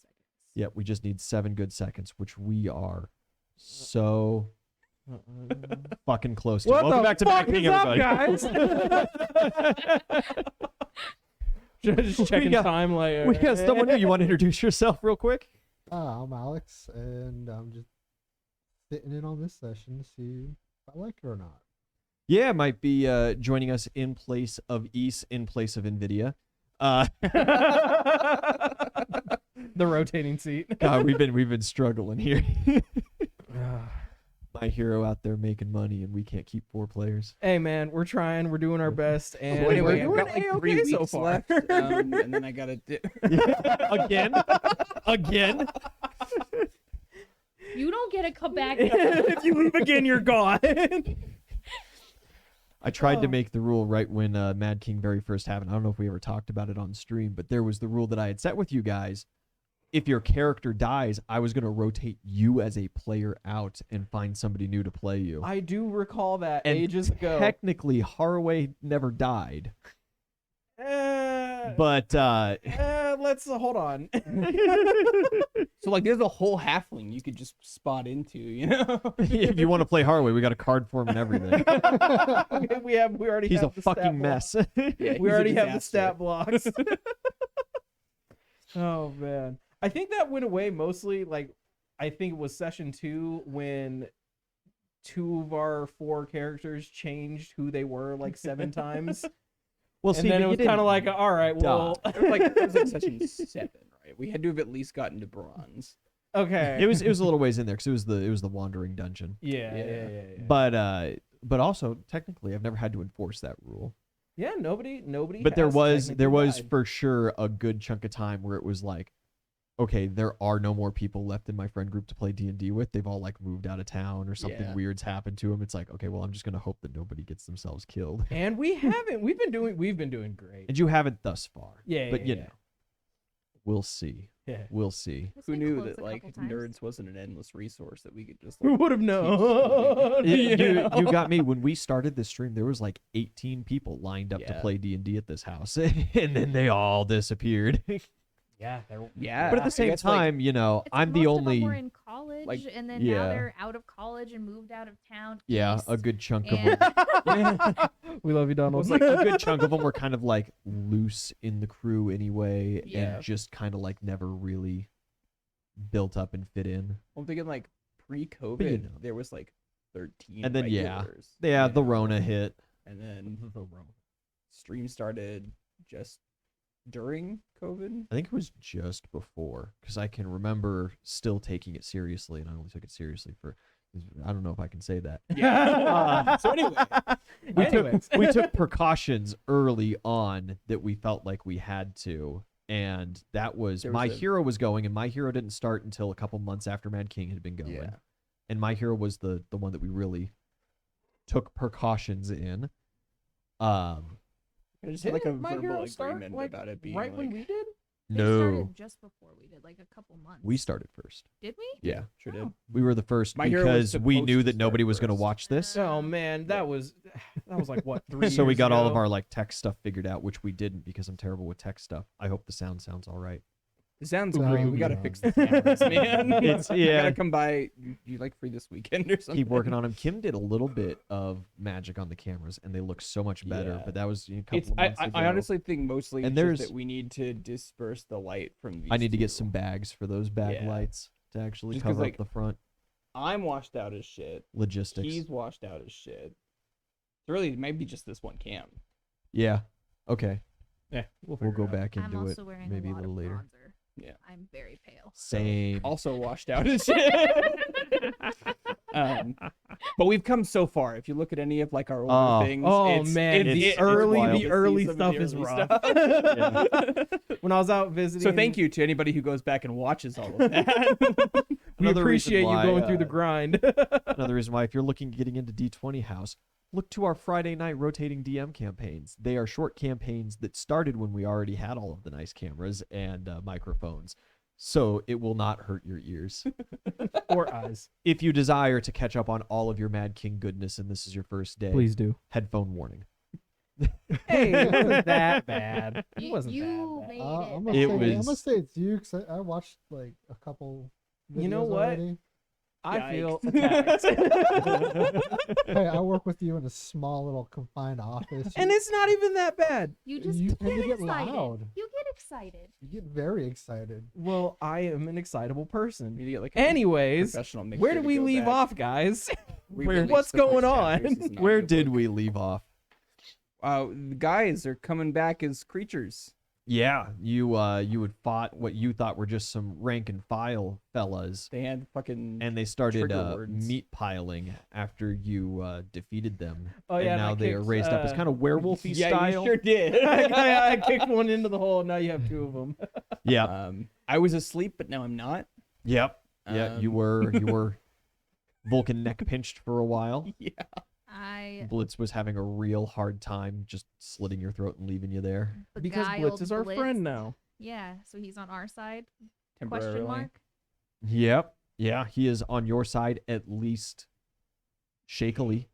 seconds. Yeah, we just need 7 good seconds, which we are so fucking close to. What Welcome the back to fuck Mad King, is up, everybody. guys? Just checking time later. We got someone new. You want to introduce yourself real quick? I'm Alex, and I'm just sitting in on this session to see if I like it or not. Yeah, might be joining us in place of East, in place of NVIDIA. The rotating seat. God, we've been struggling here. My hero out there making money, and we can't keep 4 players. Hey man, we're trying. We're doing our best, and So anyway, we're I've got doing like 3 A-okay weeks so far. left, and then I gotta. Again. You don't get to come back. If you leave again, you're gone. I tried to make the rule right when Mad King very first happened. I don't know if we ever talked about it on stream, but there was the rule that I had set with you guys. If your character dies, I was going to rotate you as a player out and find somebody new to play you. I do recall that And ages ago. Technically, Haraway never died. Uh, But let's hold on. So like, there's a whole halfling you could just spot into, you know? if you want to play Haraway, we got a card for him and everything. we already He's have a the stat fucking block. mess. Yeah, We he's a already have the disaster. stat blocks. Oh man, I think that went away mostly. Like, I think it was session 2 when 2 of our 4 characters changed who they were like 7 times. Well, And then it was kind of like, all right, well, It was like session 7, right? We had to have at least gotten to bronze. okay. it was a little ways in there because it was the wandering dungeon. Yeah. But also technically, I've never had to enforce that rule. Yeah, nobody. But there has was technically died. for sure a good chunk of time where it was like, okay, there are no more people left in my friend group to play D&D with. They've all like moved out of town or something Yeah. weird's happened to them. It's like, okay, well, I'm just gonna hope that nobody gets themselves killed. And we haven't. We've been doing great. And you haven't thus far. Yeah, But yeah, you yeah. know, we'll see. Yeah. We'll see. It's Who been knew close that a like couple times. nerds wasn't an endless resource that we could just Who like, would have known? You got me. When we started this stream, there was like 18 people lined up to Yeah. play D&D at this house, and then they all disappeared. Yeah, Yeah. But at the I same guess, like, time, you know, It's I'm the most of them only. were in college, like, and then yeah. now they're out of college and moved out of town. Yeah, east, a good chunk of and them. we love you, It Donald. was like a good chunk of them were kind of like loose in the crew anyway, Yeah. and just kind of like never really built up and fit in. I'm thinking like pre-COVID, But, you know. there was like 13 And then, regulars. Yeah, the you know? Rona hit. And then stream started just during COVID. I think it was just before, because I can remember still taking it seriously, and I only took it seriously for. I don't know if I can say that. Yeah. So anyway, We took precautions early on that we felt like we had to, and that was There was my a- hero was going, and my hero didn't start until a couple months after Mad King had been going, Yeah. and my hero was the one that we really took precautions in. I just had like a Didn't My verbal Hero start, agreement like, about it being right like, when we did. they No, started just before we did, like a couple months. we started first. Did we? Yeah, sure did. Oh. we were the first My Hero was because we supposed knew to that nobody start was going to first. watch this. Oh man, that was like what 3 So we years got all of ago? our like tech stuff figured out, which we didn't because I'm terrible with tech stuff. I hope the sound sounds all right. It sounds great. We gotta yeah. fix the cameras, man. It's- I yeah. gotta come by. You like free this weekend or something? Keep working on them. Kim did a little bit of magic on the cameras, and they look so much better. Yeah. But that was a couple It's. of months I ago. honestly think mostly And it's there's- just that we need to disperse the light from these. I need to get two. some bags for those bag Yeah. lights to actually Just 'cause, cover like, up the front I'm washed out as shit. logistics. He's washed out as shit. So really, it might be just this one cam. Yeah. Okay. Yeah, We'll figure go it out. back I'm into it also wearing maybe a a lot little of later. bronzer. Yeah. I'm very pale. Same. Also washed out as shit. But we've come so far. If you look at any of like our older Oh. things, Oh it's, man, it's, the it's early wild to the see early some of stuff the is early rough. stuff. When I was out visiting, So thank you to anybody who goes back and watches all of that. We Another reason appreciate you why, going through the grind. Another reason why, if you're looking at getting into D20 House, look to our Friday night rotating DM campaigns. They are short campaigns that started when we already had all of the nice cameras and microphones. So it will not hurt your ears. Or eyes. If you desire to catch up on all of your Mad King goodness and this is your first day, Please do. headphone warning. Hey, it wasn't that bad. It You- wasn't you that bad. made I'm it. gonna It say, I'm gonna was- say it's you because I watched like a couple. You know videos what? already. I feel Yikes. attacked. Hey, I work with you in a small little confined office. And it's not even that bad. You just You get tend to get excited. loud. You get excited. you get very excited. Well, I am an excitable You person. need to get like a Anyways, professional mixer where did to we go leave back. off, guys? Re-release What's the first going chapters on? as an Where did audiobook. we leave off? The guys are coming back as creatures. Yeah, you had fought what you thought were just some rank and file fellas, They had fucking and they started Trigger words. meat piling after you defeated them. Oh, yeah, and and now I they are kicked, raised up as kind of werewolfy yeah, style. you sure did. I kicked one into the hole. Now you have two of them. Yeah, I was asleep, but now I'm not. yep, yeah. You Um, were Vulcan neck pinched for a while. Yeah. Blitz was having a real hard time just slitting your throat and leaving you there. Because Blitz beguiled is our Blitz. friend now. Yeah, so he's on our side. Temporarily. Question mark. Yep, yeah. He is on your side at least shakily.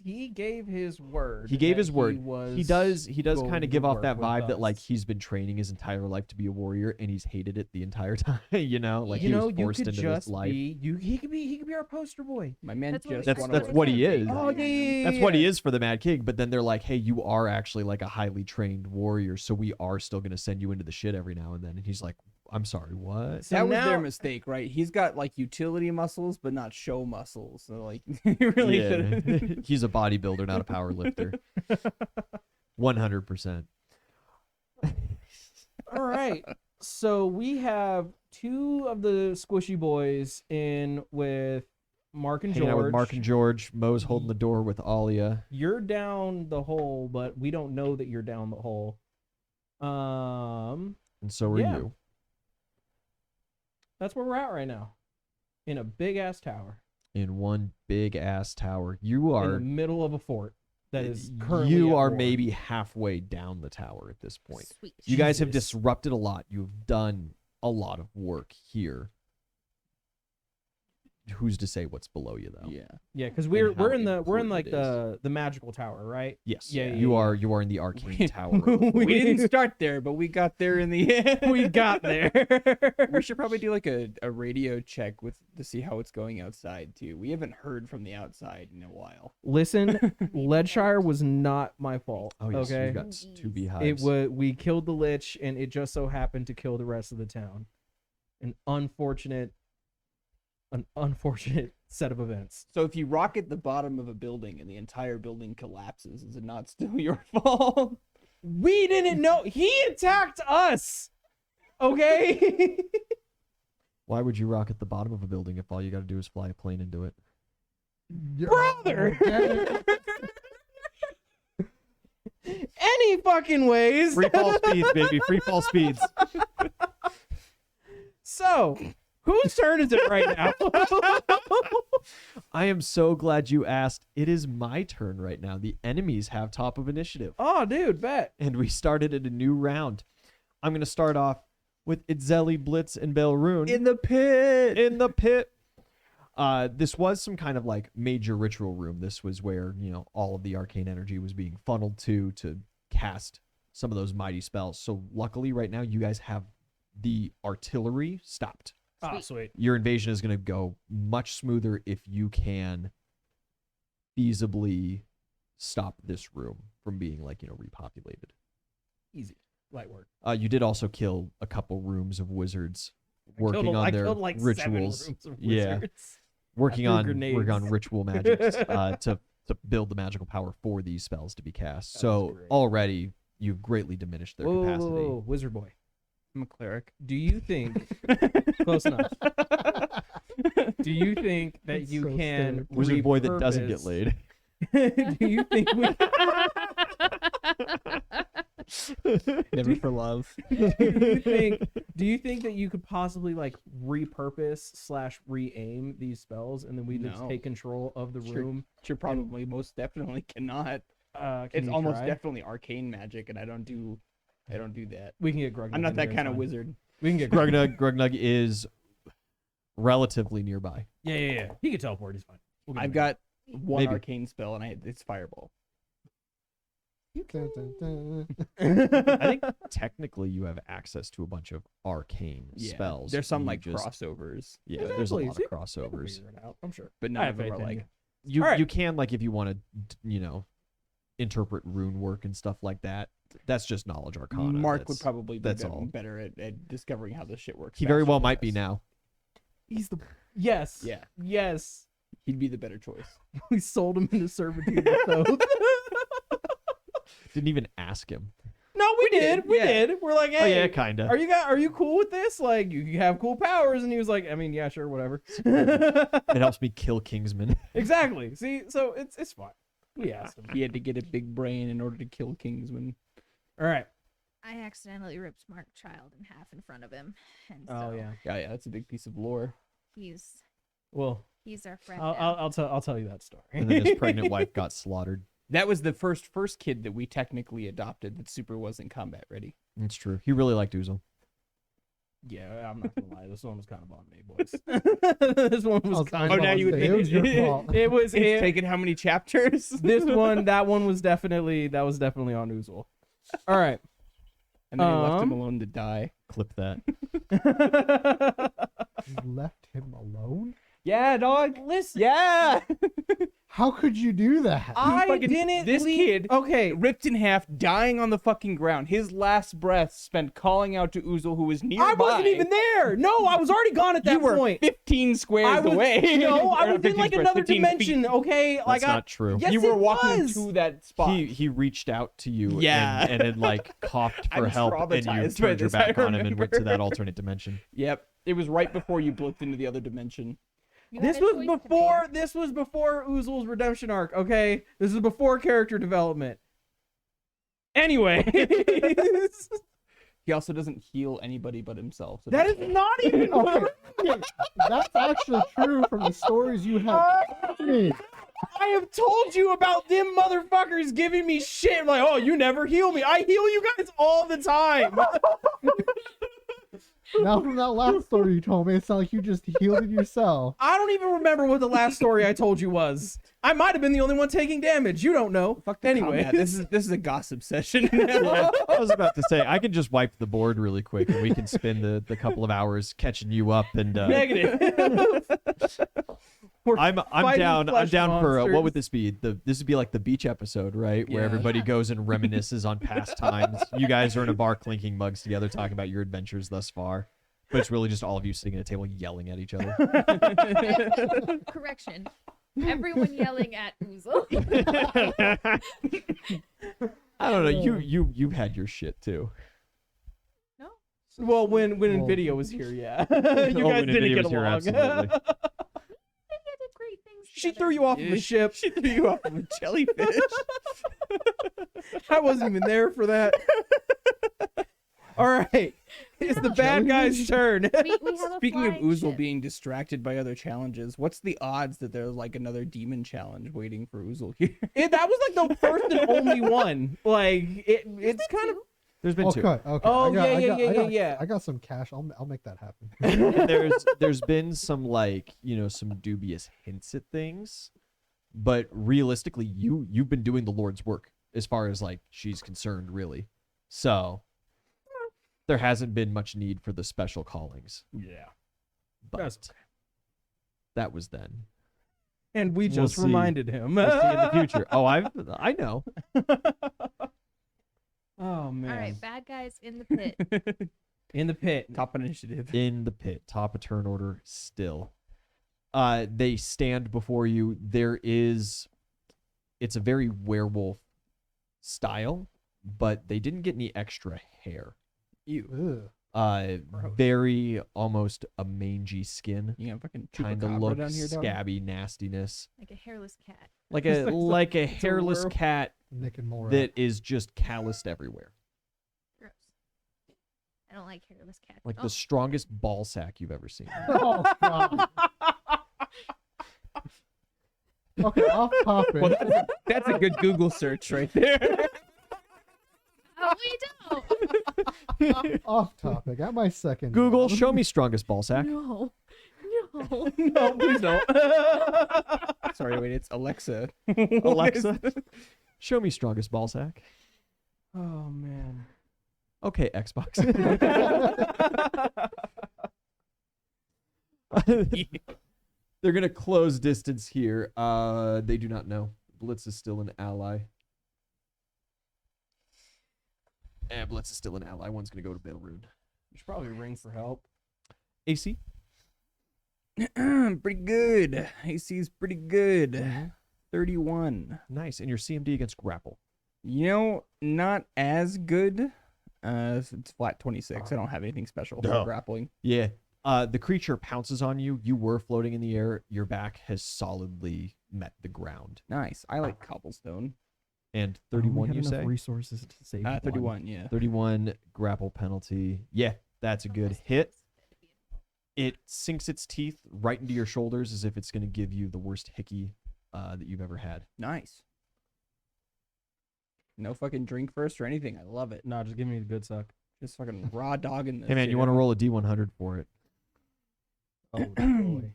He gave his word. He gave that his word. He does going kind to of give off work that with vibe that like us. he's been training his entire life to be a warrior and he's hated it the entire time, you know? Like You he know, was you forced could into just this life. be. He could be our poster boy. My man That's what just we- That's wanna work what with he the is. big Oh, guy. yeah. That's what he is for the Mad King, but then they're like, "Hey, you are actually like a highly trained warrior, so we are still going to send you into the shit every now and then." And he's like, "I'm sorry, what?" So That was their now- mistake, right? He's got like utility muscles, but not show muscles. So like, he really should. Yeah. He's a bodybuilder, not a power lifter. 100%. All right. So we have two of the squishy boys in with Mark and Hanging George. out with Mark and George. Mo's holding the door with Alia. You're down the hole, but we don't know that you're down the hole. And so are Yeah. you. That's where we're at right now. In a big ass tower. In one big ass tower. You In are the middle of a fort that is currently you at are war. maybe halfway down the tower at this point. Sweet. You guys have Jesus. disrupted a lot. You've done a lot of work here. Who's to say what's below you though? Yeah. Yeah, because and we're how we're in the we're in important like it is. the magical tower, right? Yes. Yeah, you yeah, are yeah. you are in the arcane We- tower. We didn't start there, but we got there in the end. We got there. We should probably do like a radio check to see how it's going outside too. We haven't heard from the outside in a while. Listen, Leadshire was not my fault. Oh yes, okay, you've got two Jeez. beehives. it was we killed the lich, and it just so happened to kill the rest of the town. An unfortunate set of events. So if you rocket the bottom of a building and the entire building collapses, is it not still your fault? We didn't know he attacked us. Okay. Why would you rock at the bottom of a building if all you got to do is fly a plane into it? Brother. Okay. Any fucking ways. Free fall speeds, baby. Free fall speeds. So, whose turn is it right now? I am so glad you asked. It is my turn right now. The enemies have top of initiative. Oh, dude, bet. And we started at a new round. I'm going to start off with Itzeli, Blitz, and Belrune In the pit. in the pit. This was some kind of like major ritual room. This was where, you know, all of the arcane energy was being funneled to cast some of those mighty spells. So luckily right now you guys have the artillery stopped. Oh, sweet. Your invasion is going to go much smoother if you can feasibly stop this room from being like, you know, repopulated. Easy. Light work. You did also kill a couple rooms of wizards I killed working a- on I their killed like 7 rituals. rooms of Yeah. wizards. Working threw on grenades. ritual magics to build the magical power for these spells to be cast. That was So great. already you've greatly diminished their Whoa, capacity. whoa, whoa, wizard boy. I'm a cleric. Do you think close enough? Do you think that It's you so can Wizard boy that doesn't get repurpose- laid. Do you think we Never for love. do you think that you could possibly like repurpose / re-aim these spells and then we just No. take control of the Sure. room? Sure, probably most definitely cannot. Can It's you almost try? definitely arcane magic, and I don't do that. We can get Grug. I'm not that kind of wizard. We can get Grug. Grugnug is relatively nearby. Yeah. He can teleport. He's fine. We'll get I've him. got one Maybe. arcane spell, and it's fireball. Dun, dun, dun. I think technically you have access to a bunch of arcane Yeah, spells. there's some You like just, crossovers. Yeah, there's a Exactly. lot See, of crossovers. Figure it out, I'm sure. But I none have of them faith are in like You Alright. you can, like, if you want to, interpret rune work and stuff like that. That's just knowledge arcana. Mark would That's- probably be that's all. better at discovering how this shit works. He very faster well than might be us. now. He's the yes. Yeah. Yes. He'd be the better choice. We sold him into servitude with oath. Didn't even ask him. No, we did. We yeah. did. We're like, Oh hey, yeah, kinda. are you cool with this? Like, you have cool powers, and he was like, I mean, yeah, sure, whatever. It helps me kill Kingsman. Exactly. See, so it's fine. We asked him. He had to get a big brain in order to kill Kingsman. All right. I accidentally ripped Mark Child in half in front of him, and Oh so yeah. Yeah, that's a big piece of lore. he's Well, our friend. I'll now. I'll tell you that story. And then his pregnant wife got slaughtered. That was the first kid that we technically adopted that super wasn't combat ready. It's true. He really liked Uzel. Yeah, I'm not gonna lie. This one was kind of on me, boys. This one was kind Oh, of. now on you would me. it was your fault. It was It's it, taken how many chapters? that one was definitely on Uzel. All right. And then he left him Um, alone to die. Clip that. You left him alone? Yeah, dog. Listen, Yeah. How could you do that? I fucking- didn't. this kid- Okay, Ripped in half, dying on the fucking ground. His last breath spent calling out to Uzel, who was nearby. I wasn't even there. No, I was already gone at that You were point. 15 squares I was away. no, I Or was in 15 like squares, another 15 dimension. feet. Okay, like That's not true. Yes, You were it walking was. to that spot. He reached out to you Yeah. and had like coughed for I'm help, and you traumatized by turned your this, I back on him and went to that remember. alternate dimension. Yep. It was right before you blipped into the other dimension. You had This a was choice to before. make. This was before Uzel's redemption arc. Okay, this is before character development. Anyway, He also doesn't heal anybody but himself. So that is not even. Okay, that's actually true from the stories you have told me. I have told you about them motherfuckers giving me shit. Like, oh, you never heal me. I heal you guys all the time. Now, from that last story you told me, it's not like you just healed it yourself. I don't even remember what the last story I told you was. I might have been the only one taking damage. You don't know. Fuck the Anyway, combat. This is a gossip session. Yeah, I was about to say I can just wipe the board really quick, and we can spend the couple of hours catching you up. And negative. We're I'm fighting down. I'm flesh down for what would monsters. this be? This would be like the beach episode, right? Where Yeah. everybody goes and reminisces on past times. You guys are in a bar clinking mugs together, talking about your adventures thus far. But it's really just all of you sitting at a table yelling at each other. Correction. Everyone yelling at Uzel. I don't know. You've had your shit too. No. Well, when Well, Nvidia was here, yeah, you Oh, guys when didn't Nvidia get was here, along. absolutely. They did great things. She together. threw you off of the ship. She threw you off of a jellyfish. I wasn't even there for that. All right, it's the bad guy's turn. We have a Speaking of flying Uzel ship. being distracted by other challenges, what's the odds that there's like another demon challenge waiting for Uzel here? That was like the first and only one. Like it's kind of. There's been Okay, two. okay. Oh, I yeah. got some cash. I'll make that happen. There's been some like some dubious hints at things, but realistically, you've been doing the Lord's work as far as like she's concerned, really. So there hasn't been much need for the special callings. Yeah. But That's that was then. And we We'll just see. reminded him. We'll see in the future. Oh, I know. Oh man. All right, bad guys in the pit. In the pit. Top initiative. In the pit, top of turn order still. They stand before you. It's a very werewolf style, but they didn't get any extra hair. Ew. Ugh. Gross. Very almost a mangy skin, You got fucking kind of chupacabra look down here, dog? scabby nastiness, Like a hairless cat. like It's a like- like a it's a hairless werewolf. cat Nick and Mora. that is just calloused everywhere, Gross. I don't like hairless cats. like Oh, the strongest ball sack you've ever seen. Oh, God. Okay, off topic. Well, that's a good Google search right there. oh, we don't. Off topic. At my second. Google, job. show me strongest ball sack. No. No. No, please don't. Sorry, wait, it's Alexa. Alexa. Show me strongest ball sack. Oh man. Okay, Xbox. They're gonna close distance here. They do not know. Blitz is still an ally. And Blitz is still an ally. One's gonna go to Bailroot. You should probably ring for help. AC. Pretty good. AC's pretty good. Mm-hmm. 31. Nice. And your CMD against grapple. You know, not as good. It's flat 26. I don't have anything special for grappling. Yeah. The creature pounces on you. You were floating in the air. Your back has solidly met the ground. Nice. I like cobblestone. And 31, you say? Resources to save. 31, yeah. 31 grapple penalty. Yeah, that's a good hit. It sinks its teeth right into your shoulders as if it's going to give you the worst hickey that you've ever had. Nice. No fucking drink first or anything. I love it. No, just give me the good suck. Just fucking raw dogging this. Hey, man, shit you want to out. roll a D100 for it? Oh boy.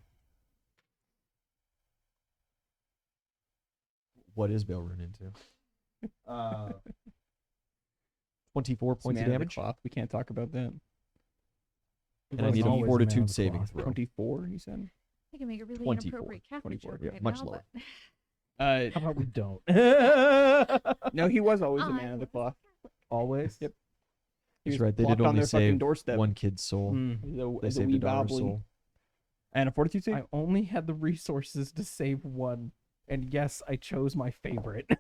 What is Bailrune into? 24 It's points of Man the damage. Cloth. We can't talk about that. And I need a Always fortitude man of the saving cloth. throw. 24, you said? I can make a really 24, inappropriate Catholic 24, joke yeah, right much now, lower. but How about we don't? No, he was always a I man of the was cloth. Catholic. Always. Yep. He That's was right. They plopped did on only their fucking save doorstep. one kid's soul. Mm. They As a saved wee a daughter's babbling. soul. And a fortitude save? I only had the resources to save one, and yes, I chose my favorite. Look,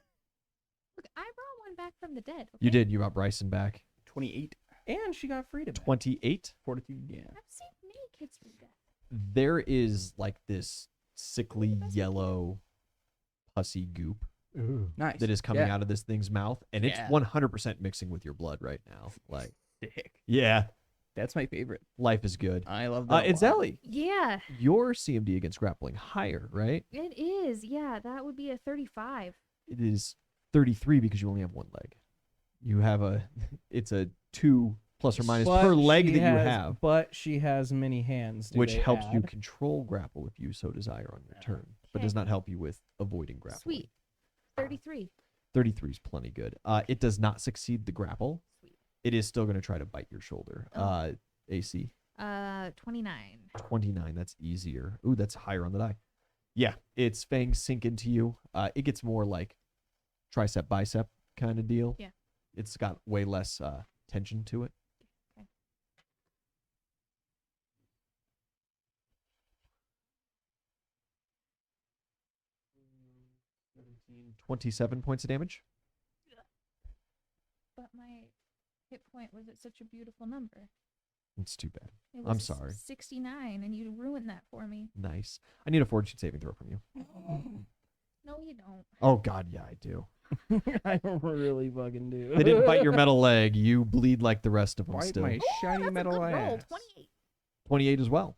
I brought one back from the dead. You okay? did. You brought Bryson back. 28. And she got freedom. 28. Fortitude, yeah. I've seen many kids from death. There is like this sickly yellow pussy goop Ooh. Nice. that is coming Yeah. out of this thing's mouth, and it's Yeah. 100% mixing with your blood right now. Like, Sick. yeah, That's my favorite. life is good. I love that. It's one. Ellie. Yeah, Your CMD against grappling higher, right? it is. Yeah, that would be a 35. It is 33 because you only have one leg. You have it's a 2 plus or minus But per leg she that you has- have, But she has many hands. Do which they helps you add? control grapple if you so desire on your turn, but does Okay. not help you with avoiding grapple. Sweet. 33. 33 is plenty good. It does not succeed the grapple. Sweet. It is still going to try to bite your shoulder. Oh. AC 29. 29. That's easier. Ooh, that's higher on the die. Yeah, its fangs sink into you. It gets more like tricep bicep kind of deal. Yeah. It's got way less tension to it. Okay. 27 points of damage. But my hit point was at such a beautiful number. It's too bad. It I'm was sorry. 69, and you ruined that for me. Nice. I need a fortitude saving throw from you. No, you don't. Oh God, yeah, I do. I really fucking do. They didn't bite your metal leg. You bleed like the rest of them Wipe still. my shiny That's metal a good roll. ass. 28. 28 as well.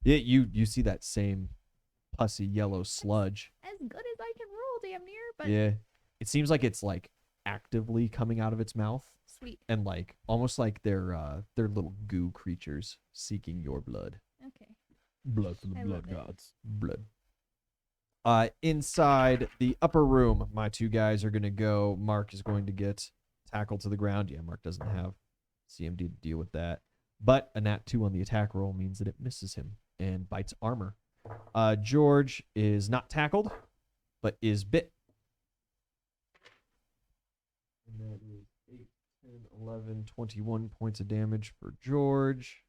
Yeah, you see that same pussy yellow sludge. As good as I can roll, damn near, but Yeah. It seems like it's like actively coming out of its mouth sweet. and like almost like they're little goo creatures seeking your blood. Okay. Blood from the I blood love it. gods. Blood. Inside the upper room, my two guys are gonna go. Mark is going to get tackled to the ground. Yeah, Mark doesn't have CMD to deal with that. But a nat 2 on the attack roll means that it misses him and bites armor. George is not tackled, but is bit. And that is 8, 10, 11, 21 points of damage for George.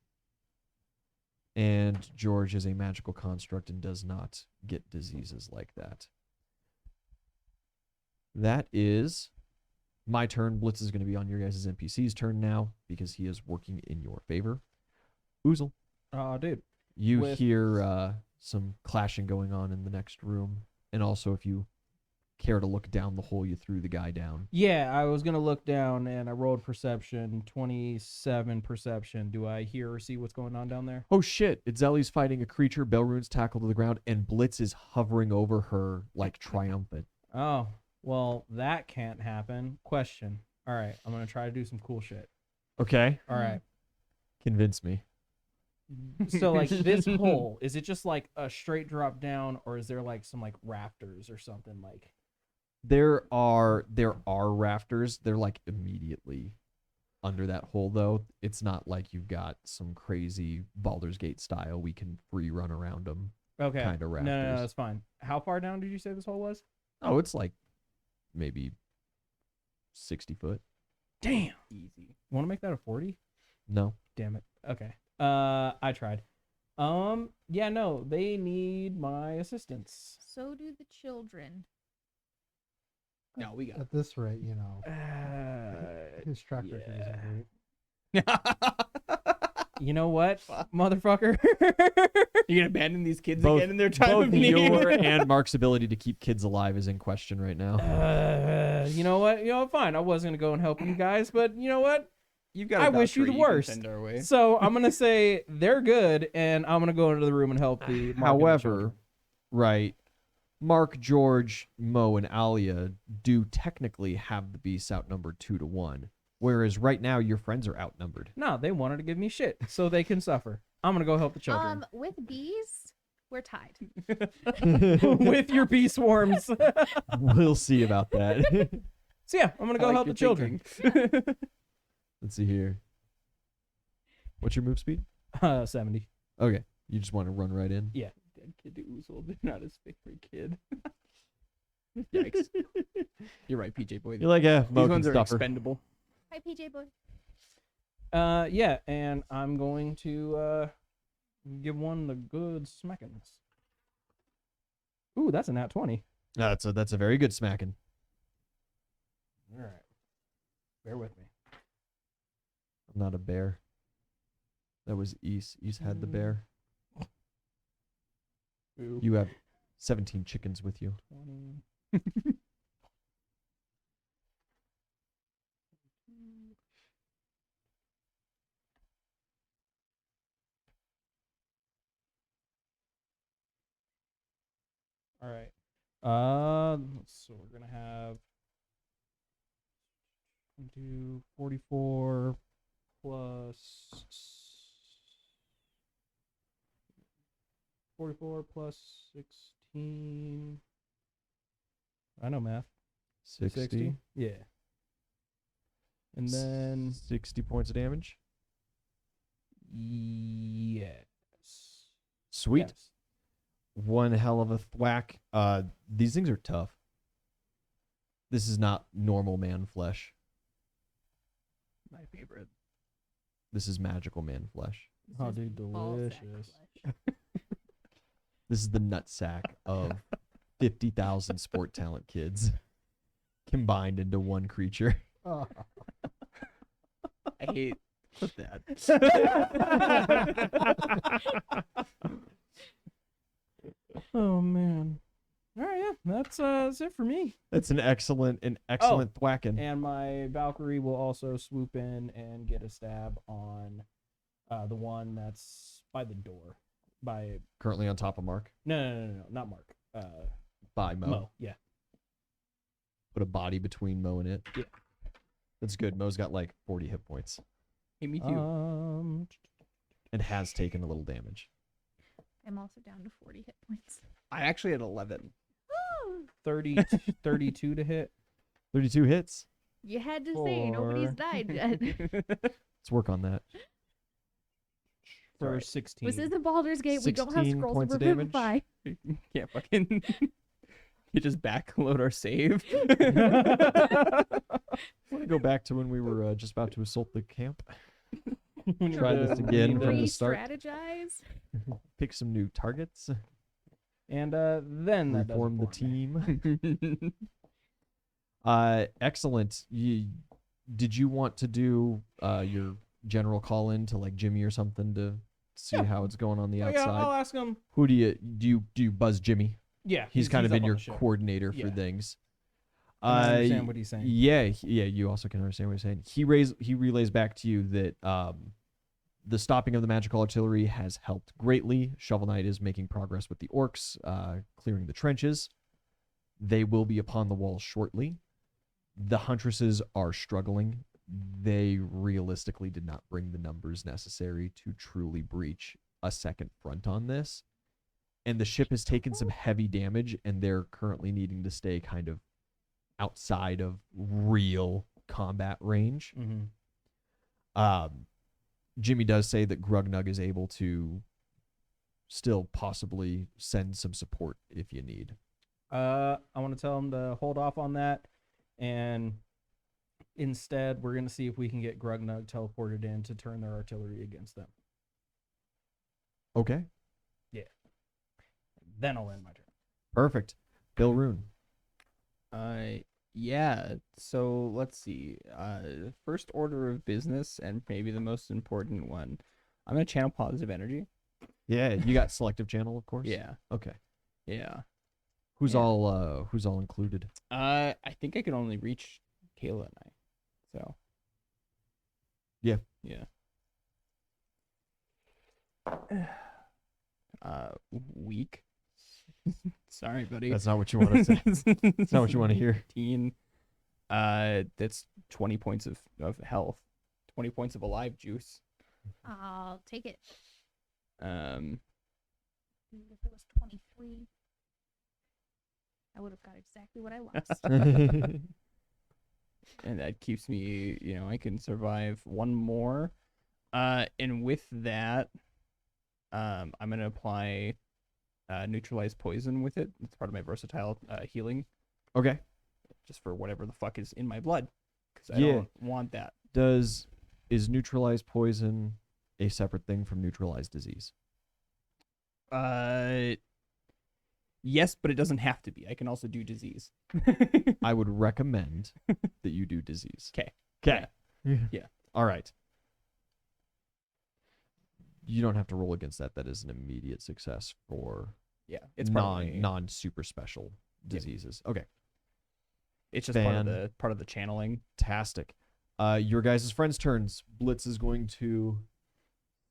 And George is a magical construct and does not get diseases like that. That is my turn. Blitz is going to be on your guys' NPC's turn now because he is working in your favor. Oozle, Dude. you With- hear some clashing going on in the next room. And also, if you care to look down the hole you threw the guy down. Yeah, I was gonna look down and I rolled perception, 27 perception. Do I hear or see what's going on down there? Oh shit, Itzeli's fighting a creature, Belrune's tackled to the ground, and Blitz is hovering over her like triumphant. Oh, well, that can't happen. Question. All right, I'm gonna try to do some cool shit. Okay, All right. convince me. So like this hole, is it just like a straight drop down, or is there like some like rafters or something like? There are rafters. They're like immediately under that hole though. It's not like you've got some crazy Baldur's Gate style. We can free run around them. Okay. Kinda No, rafters. that's fine. How far down did you say this hole was? Oh, it's like maybe 60 foot. Damn. Easy. Want to make that a 40? No. Damn it. Okay. I tried. Yeah, no, they need my assistance. So do the children. No, we got At this rate, you know, his track record isn't great. You know what, motherfucker? You're gonna abandon these kids Both- again in their time Both of need. your and Mark's ability to keep kids alive is in question right now. You know what? You know, fine. I was gonna go and help you guys, but you know what? You've got. I a wish you doctorate the can worst. Send our way. So I'm gonna say they're good, and I'm gonna go into the room and help the. Mark and the However, children. right, Mark, George, Mo, and Alia do technically have the beasts outnumbered 2-1, whereas right now your friends are outnumbered. No, they wanted to give me shit so they can suffer. I'm gonna go help the children With bees, we're tied. with your bee swarms. We'll see about that. So yeah, I'm gonna I go like help your the children. Let's see here. What's your move speed? 70. Okay, you just want to run right in. Yeah. Dead kid to Oozle, they're not his favorite kid. Yikes. You're right, PJ boy. You're like, Mo These can ones are stuff her. expendable. Hi, PJ boy. Yeah, and I'm going to give one the good smackings. Ooh, that's a nat 20. That's a very good smacking. All right. Bear with me. I'm not a bear. That was East. East had the bear. Ooh. You have 17 chickens with you. 20. All right. So we're gonna have 44 plus 44 plus 16. I know math. 60. Yeah. And then 60 points of damage. yes. Sweet. Yes. One hell of a thwack. These things are tough. This is not normal man flesh. My favorite. This is magical man flesh. This Oh, is dude, ball sack delicious. flesh. This is the nutsack of 50,000 sport talent kids combined into one creature. Oh, I hate clip that. Oh man. All right, yeah, that's it for me. That's an excellent thwacking. And my Valkyrie will also swoop in and get a stab on the one that's by the door. By Currently on top of Mark. no, not Mark. By Mo. Mo. Yeah. Put a body between Mo and it. Yeah. That's good. Mo's got like 40 hit points Hey, me too. and has taken a little damage. I'm also down to 40 hit points. I actually had 11. 32 to hit. 32 hits. You had to say nobody's 4. died yet. Let's work on that. For Right. 16. This isn't Baldur's Gate. We don't have 16 scrolls points of of damage. revivify. Can't fucking. You just backload our save. I want to go back to when we were just about to assault the camp. Try this again from the start. Re-strategize. Pick some new targets. And then that does it Reform the for me. team. Excellent. Did you want to do your general call in to like Jimmy or something to see Yeah. how it's going on the Oh, outside? yeah, I'll ask him. Who do you buzz Jimmy? Yeah, He's kind of up been on your the ship. coordinator for Yeah. things. I understand what he's saying. Yeah, you also can understand what he's saying. He relays back to you that the stopping of the magical artillery has helped greatly. Shovel Knight is making progress with the orcs, clearing the trenches. They will be upon the walls shortly. The huntresses are struggling. They realistically did not bring the numbers necessary to truly breach a second front on this. And the ship has taken some heavy damage, and they're currently needing to stay kind of outside of real combat range. Mm-hmm. Jimmy does say that Grugnug is able to still possibly send some support if you need. I want to tell him to hold off on that, and instead we're gonna see if we can get Grugnug teleported in to turn their artillery against them. Okay, Then I'll end my turn. perfect. Bill Rune. Yeah. So let's see. First order of business, and maybe the most important one. I'm gonna channel positive energy. Yeah, you got selective channel, of course. Yeah. Okay. Yeah. Who's Yeah. all included? I think I can only reach Kayla and I. So. Yeah. Yeah. Weak. Sorry, buddy. That's not what you want to say. That's not what you want to hear. 15. That's 20 points of health. 20 points of alive juice. I'll take it. Um, If it was 23, I would have got exactly what I lost. and that keeps me, I can survive one more. And with that, I'm gonna apply neutralize poison with it. It's part of my versatile healing, Okay. just for whatever the fuck is in my blood, because I Yeah. don't want that. Is neutralized poison a separate thing from neutralized disease? Yes, but it doesn't have to be. I can also do disease. I would recommend that you do disease. 'Kay. Okay. Yeah. All right. You don't have to roll against that. That is an immediate success for Yeah, it's part of my- non super special diseases. Okay. It's just part of the channeling. Fantastic. Your guys' friends' turns. Blitz is going to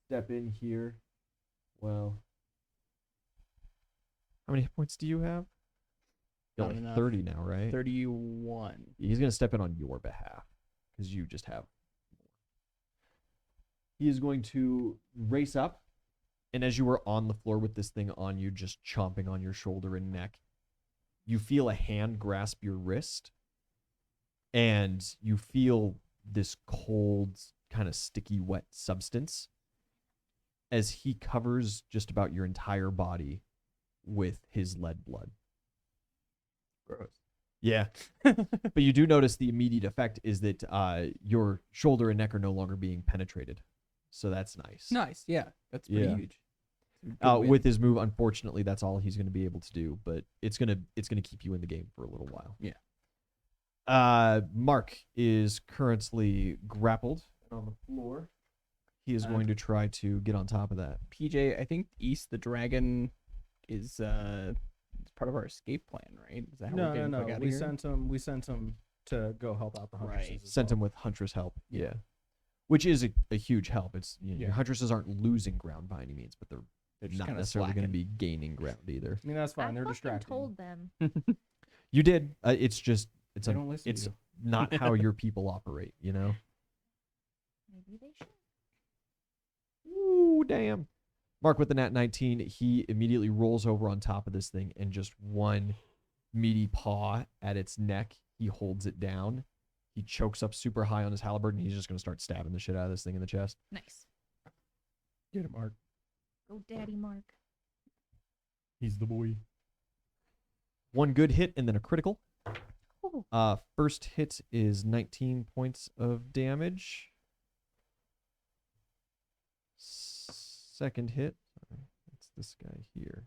step in here. Well, how many hit points do you have? You're Not like enough. 30 now, right? 31. He's going to step in on your behalf because you just have more. He is going to race up, and as you are on the floor with this thing on you, just chomping on your shoulder and neck, you feel a hand grasp your wrist, and you feel this cold, kind of sticky, wet substance as he covers just about your entire body with his lead blood. Gross. Yeah. But you do notice the immediate effect is that your shoulder and neck are no longer being penetrated. So that's nice. Nice. Yeah, that's pretty Yeah. huge. Good win. With his move, unfortunately, that's all he's going to be able to do, but it's gonna keep you in the game for a little while. Yeah. Mark is currently grappled on the floor. He is going to try to get on top of that. PJ, I think East the Dragon is it's part of our escape plan, right? Is that how we're No. getting the fuck out of We here? sent him to go help out the huntresses. Right. as Sent well. him with Huntress help. Yeah. Which is a huge help. It's your Yeah. Huntresses aren't losing ground by any means, but they're They're just not kind of necessarily going to slacking. be gaining ground either. I mean, that's fine. I They're fucking distracted. told them. You did. It's just They don't listen it's to you. not how your people operate, you know? Maybe they should. Ooh, damn. Mark with the nat 19, he immediately rolls over on top of this thing and just one meaty paw at its neck. He holds it down. He chokes up super high on his halberd and he's just going to start stabbing the shit out of this thing in the chest. Nice. Get it, Mark. Go, Daddy Mark. He's the boy. One good hit and then a critical. Ooh. First hit is 19 points of damage. Second hit, it's this guy here.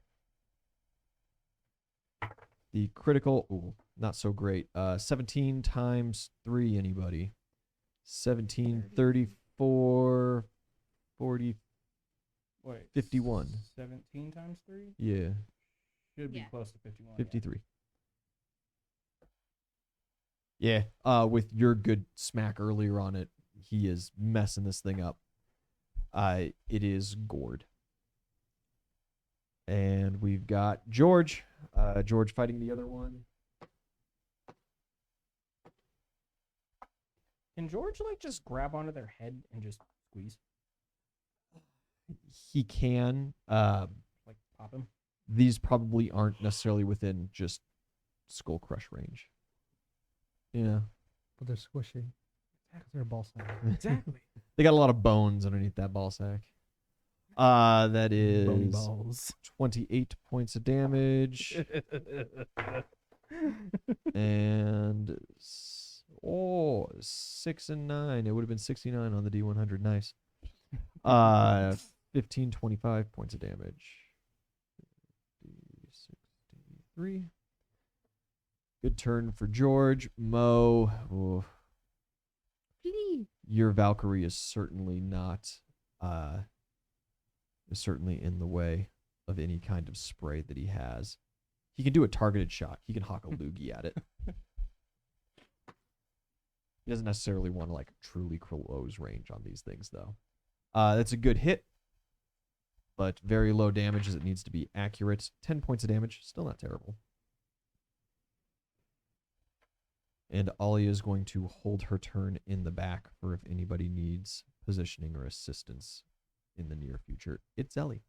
The critical, ooh, not so great. 17 times 3, anybody? 17, 34, 40, Wait, 51. 17 times 3? Yeah, Should be Yeah. close to 51. 53. Yeah, with your good smack earlier on it, he is messing this thing up. It is gored. And we've got George. George fighting the other one. Can George just grab onto their head and just squeeze? He can. Like pop him? These probably aren't necessarily within just skull crush range. Yeah. But they're squishy. 'Cause they're a ball sack. Exactly. They got a lot of bones underneath that ball sack. That Bony is balls. 28 points of damage. And 6 and 9. It would have been 69 on the D100. Nice. 15, 25 points of damage. 63. Good turn for George. Mo. Ooh, your Valkyrie is certainly not is certainly in the way of any kind of spray that he has. He can do a targeted shot. He can hawk a loogie at it. He doesn't necessarily want to like truly close range on these things though. That's a good hit, but very low damage as it needs to be accurate. 10 points of damage, still not terrible. And Alia is going to hold her turn in the back for if anybody needs positioning or assistance in the near future. It's Ellie.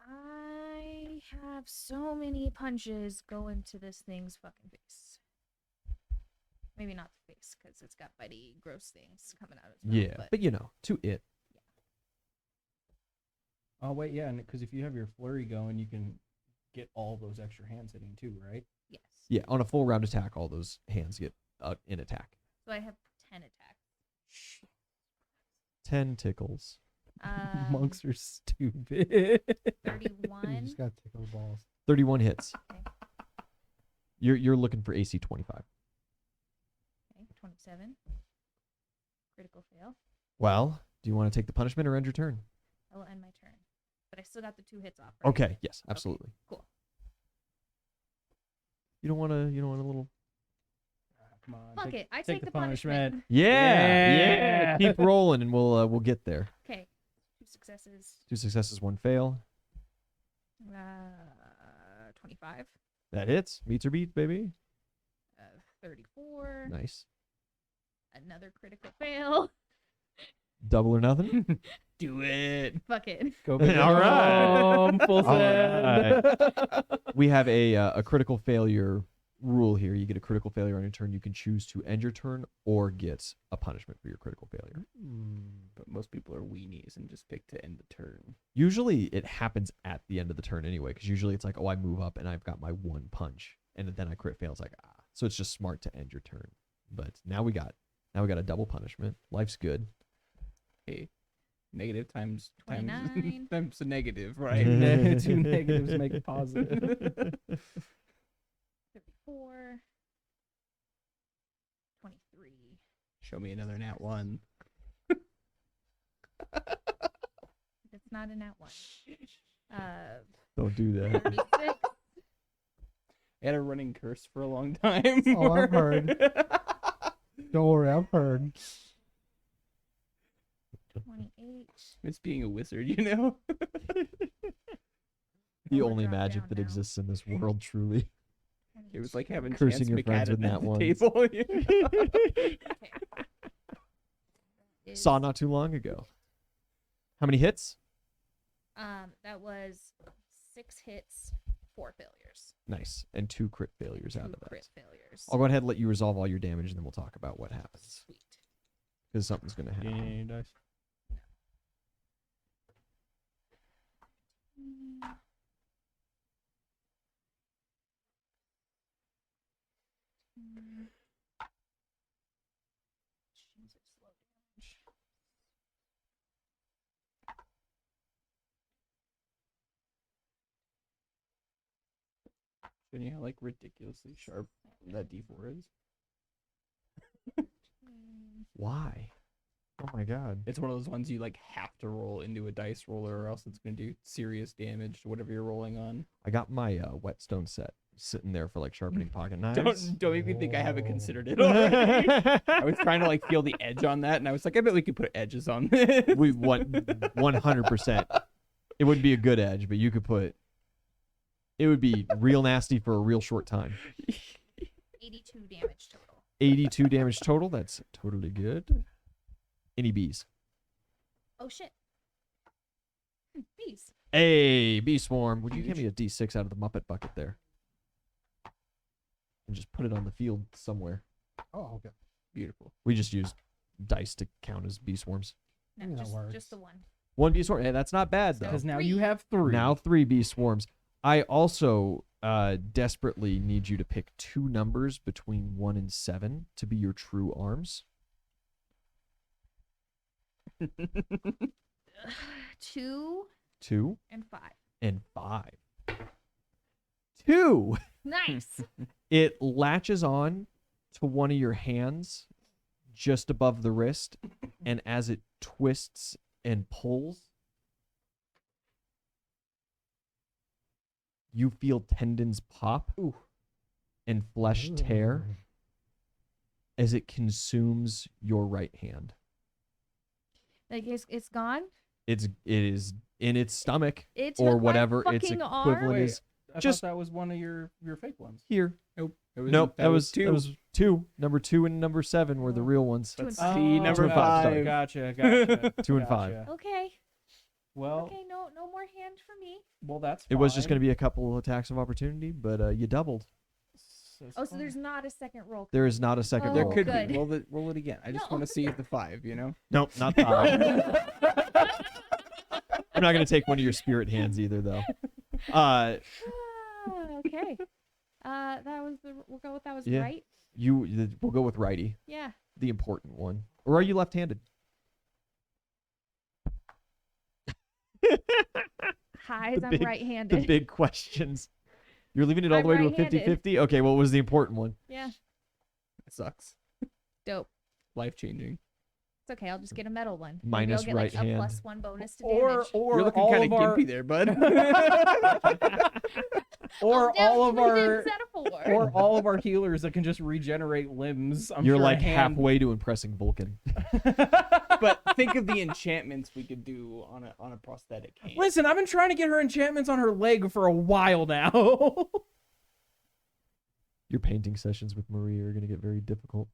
I have so many punches go into this thing's fucking face. Maybe not the face, because it's got bitey, gross things coming out of its mouth. Yeah, but you know, to it. Oh wait, yeah, because if you have your flurry going, you can get all those extra hands hitting too, right? Yes. Yeah, on a full round attack, all those hands get in attack. So I have 10 attacks. 10 tickles. Monks are stupid. 31. You just got to tickle the balls. 31 hits. Okay. You're looking for AC 25. Okay, 27. Critical fail. Well, do you want to take the punishment or end your turn? I will end my turn. But I still got the 2 hits off. Right? Okay, yes, absolutely. Cool. You don't want a little. Come on. Fuck it. I take the punishment. Yeah. Keep rolling, and we'll get there. Okay. 2 successes. 2 successes, 1 fail. 25. That hits. Meets or beats, baby. 34. Nice. Another critical fail. Double or nothing. Do it. Fuck it. Go big All or right. home, full All send. We have a critical failure rule here. You get a critical failure on your turn. You can choose to end your turn or get a punishment for your critical failure. But most people are weenies and just pick to end the turn. Usually it happens at the end of the turn anyway, because usually it's like, oh, I move up and I've got my 1 punch, and then I crit fail. It's like, ah. So it's just smart to end your turn. But now we got a double punishment. Life's good. Hey, negative times 29. times a negative, right? Two negatives make a positive. 34. 23. Show me another nat 1. That's not a nat 1. Don't do that. 36. I had a running curse for a long time. Oh, I've heard. Don't worry, I've heard. 28. It's being a wizard, you know? The Oh, we're only dropped magic down that now. exists in this world, truly. It was like having Cursing Chance your friends McAdam with nat at the ones. table. you know? Is, Saw not too long ago. How many hits? That was 6 hits, 4 failures. Nice. And 2 crit failures 2 out of that. crit failures. I'll go ahead and let you resolve all your damage, and then we'll talk about what happens. Sweet. Because something's going to Do you happen. need any dice? Jesus, low damage. Shouldn't you have like ridiculously sharp that D4 is? Why? Oh my god. It's one of those ones you like have to roll into a dice roller, or else it's gonna do serious damage to whatever you're rolling on. I got my whetstone set sitting there for like sharpening pocket knives. Don't make me think I haven't considered it already. I was trying to like feel the edge on that, and I was like, I bet we could put edges on this. We want 100%. It wouldn't be a good edge, but you could put. It would be real nasty for a real short time. 82 damage total. 82 damage total. That's totally good. Any bees? Oh shit. Bees. Hey, bee swarm. Would you give me a D6 out of the Muppet bucket there? and just put it on the field somewhere. Oh, okay. Beautiful. We just use dice to count as bee swarms. No, Yeah, that works. just the one. One bee swarm. Hey, that's not bad though. Because now Three. you have 3. Now 3 bee swarms. I also desperately need you to pick 2 numbers between 1 and 7 to be your true arms. 2 2 and 5. and 5. 2. Nice. It latches on to one of your hands just above the wrist, and as it twists and pulls, you feel tendons pop and flesh tear Ooh. as it consumes your right hand. Like it's gone. It is in its stomach It or took my whatever its fucking equivalent arm? is. I just- thought that was one of your fake ones. Here. Nope. Nope, that was 2. That was 2. Number 2 and number 7 were the Oh. real ones. 2 and Let's 5. see, number and 5, sorry. Gotcha. 2 and 5. gotcha. Okay. Well, Okay. No more hand for me. well, that's It was just going fine. to be a couple attacks of opportunity, but you doubled. Oh, so there's not a second roll. There is not a second Oh, There roll. could good. be. Roll it again. I just No. want to see the 5, you know? Nope, not 5. I'm not going to take one of your spirit hands either, though. Okay. That was we'll go with that was Yeah. right. We'll go with righty, Yeah. the important one. Or are you left-handed? Highs, The I'm big- The right-handed. big questions. You're leaving it all I'm the way to a right-handed. 50-50? Okay, what was the important one? Yeah. It sucks. Dope. Life changing. It's okay. I'll just get a metal one. Maybe Minus I'll get right like hand. a +1 bonus to or damage. or You're looking all kind of of our gimpy there, bud. or I'm down all of 3 our instead of 4. or all of our healers that can just regenerate limbs. I'm You're sure a like hand- halfway to impressing Vulcan. But think of the enchantments we could do on a prosthetic hand. Listen, I've been trying to get her enchantments on her leg for a while now. Your painting sessions with Marie are going to get very difficult.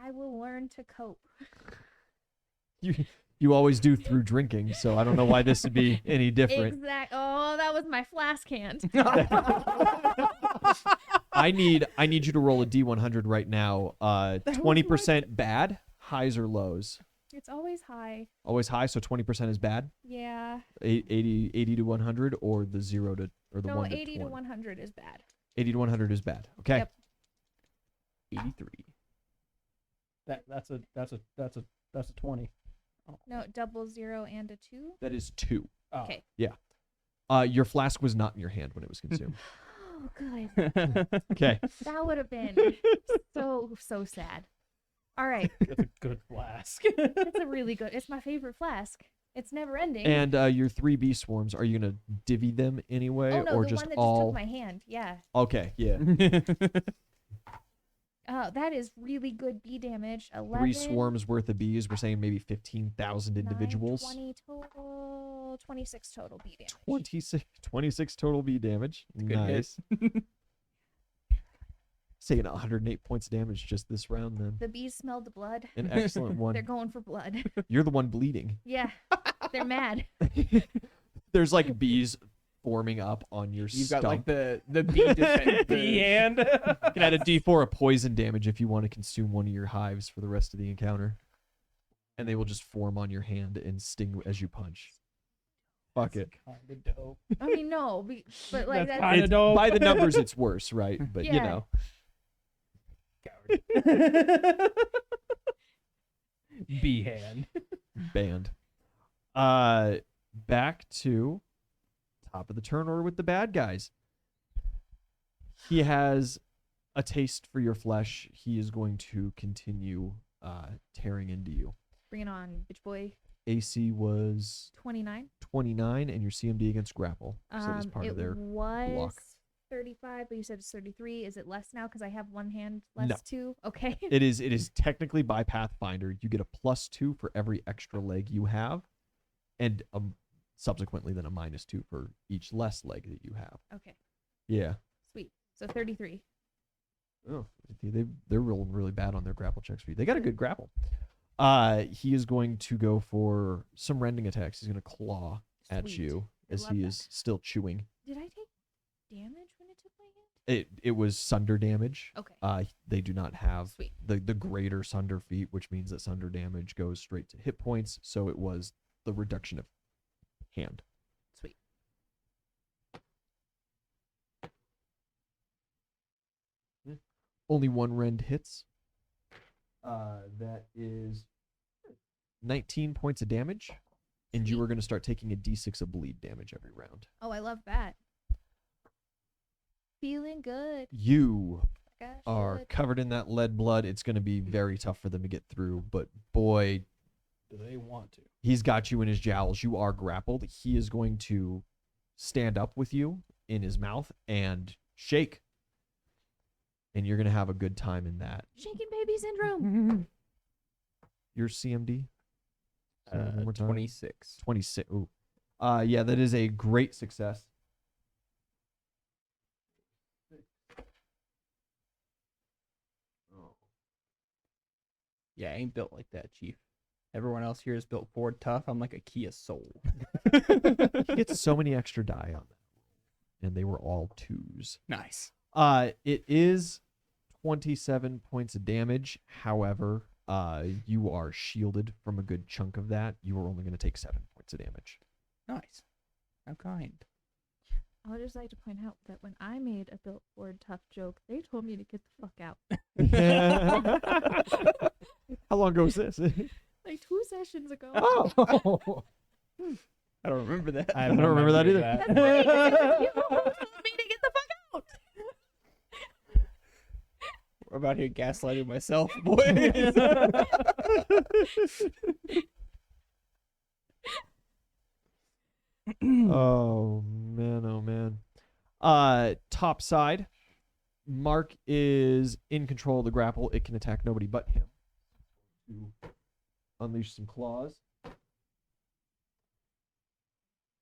I will learn to cope. You always do through drinking, so I don't know why this would be any different. Oh, that was my flask hand. I need you to roll a D100 right now. 20% bad, highs or lows. It's always high. Always high, so 20% is bad. Yeah. 80 to 100, or the 0 to or the No, 1 to 80 20. to 100 is bad. 80 to 100 is bad. Okay. Yep. 83. That's a 20. No, double 0 and a 2. That is 2. Oh. Okay. Your flask was not in your hand when it was consumed. Oh, good. Okay. That would have been so sad. All right. That's a good flask. It's a really good. It's my favorite flask. It's never ending. And your 3 bee swarms, are you going to divvy them anyway, oh no, or the just one that all? just took my hand. Yeah. Okay, yeah. That is really good bee damage. 11. 3 swarms worth of bees. We're saying maybe 15,000 9, individuals. 20 total. 26 total bee damage. 26 total bee damage. Good hit. Nice. Saying 108 points of damage just this round then. The bees smelled the blood. An excellent one. They're going for blood. You're the one bleeding. Yeah. They're mad. There's like bees forming up on your You've stump. got like the bee defense. The hand. You can add a d4 of poison damage if you want to consume one of your hives for the rest of the encounter. And they will just form on your hand and sting as you punch. Fuck it. Kinda dope. I mean, no, but like That's that's kinda dope. By the numbers, it's worse, right? But you Yeah. know. B hand. Banned. Back to top of the turn order with the bad guys. He has a taste for your flesh. He is going to continue tearing into you. bring it on, bitch boy. AC was 29. 29, and your CMD against grapple. So that is part It of their was block. 35, but you said it's 33. Is it less now because I have one hand less No. too? Okay. It is technically by Pathfinder. You get a +2 for every extra leg you have, and subsequently then a -2 for each less leg that you have. Okay. Yeah. Sweet. So 33. Oh, they're really bad on their grapple checks for you. They got a good grapple. He is going to go for some rending attacks. He's going to claw at Sweet. you I as love he that. is still chewing. Did I take damage when it took my hand? It was sunder damage. Okay. They do not have Sweet. the greater sunder feat, which means that sunder damage goes straight to hit points. So it was the reduction of hand. Sweet. Only one rend hits. That is 19 points of damage, and you Sweet. are going to start taking a d6 of bleed damage every round. Oh, I love that. Feeling good. You Gosh, are good. covered in that lead blood. It's going to be very tough for them to get through, but boy, Do they want to? he's got you in his jowls. You are grappled. He is going to stand up with you in his mouth and shake. And you're going to have a good time in that. Shaking baby syndrome. Your CMD? Say it one more time. 26. 26. Ooh. Yeah, that is a great success. Yeah, I ain't built like that, Chief. Everyone else here is built Ford tough. I'm like a Kia Soul. He gets so many extra die on that. And they were all 2s. Nice. It is 27 points of damage. However, you are shielded from a good chunk of that. You are only going to take 7 points of damage. Nice. How kind. I would just like to point out that when I made a built Ford tough joke, they told me to get the fuck out. How long ago was this? Like 2 sessions ago. Oh, I don't remember that. I don't remember that either. That's right. Because you told me to get the fuck out. We're about here gaslighting myself, boys. oh man, oh man. Top side. Mark is in control of the grapple. It can attack nobody but him. To unleash some claws.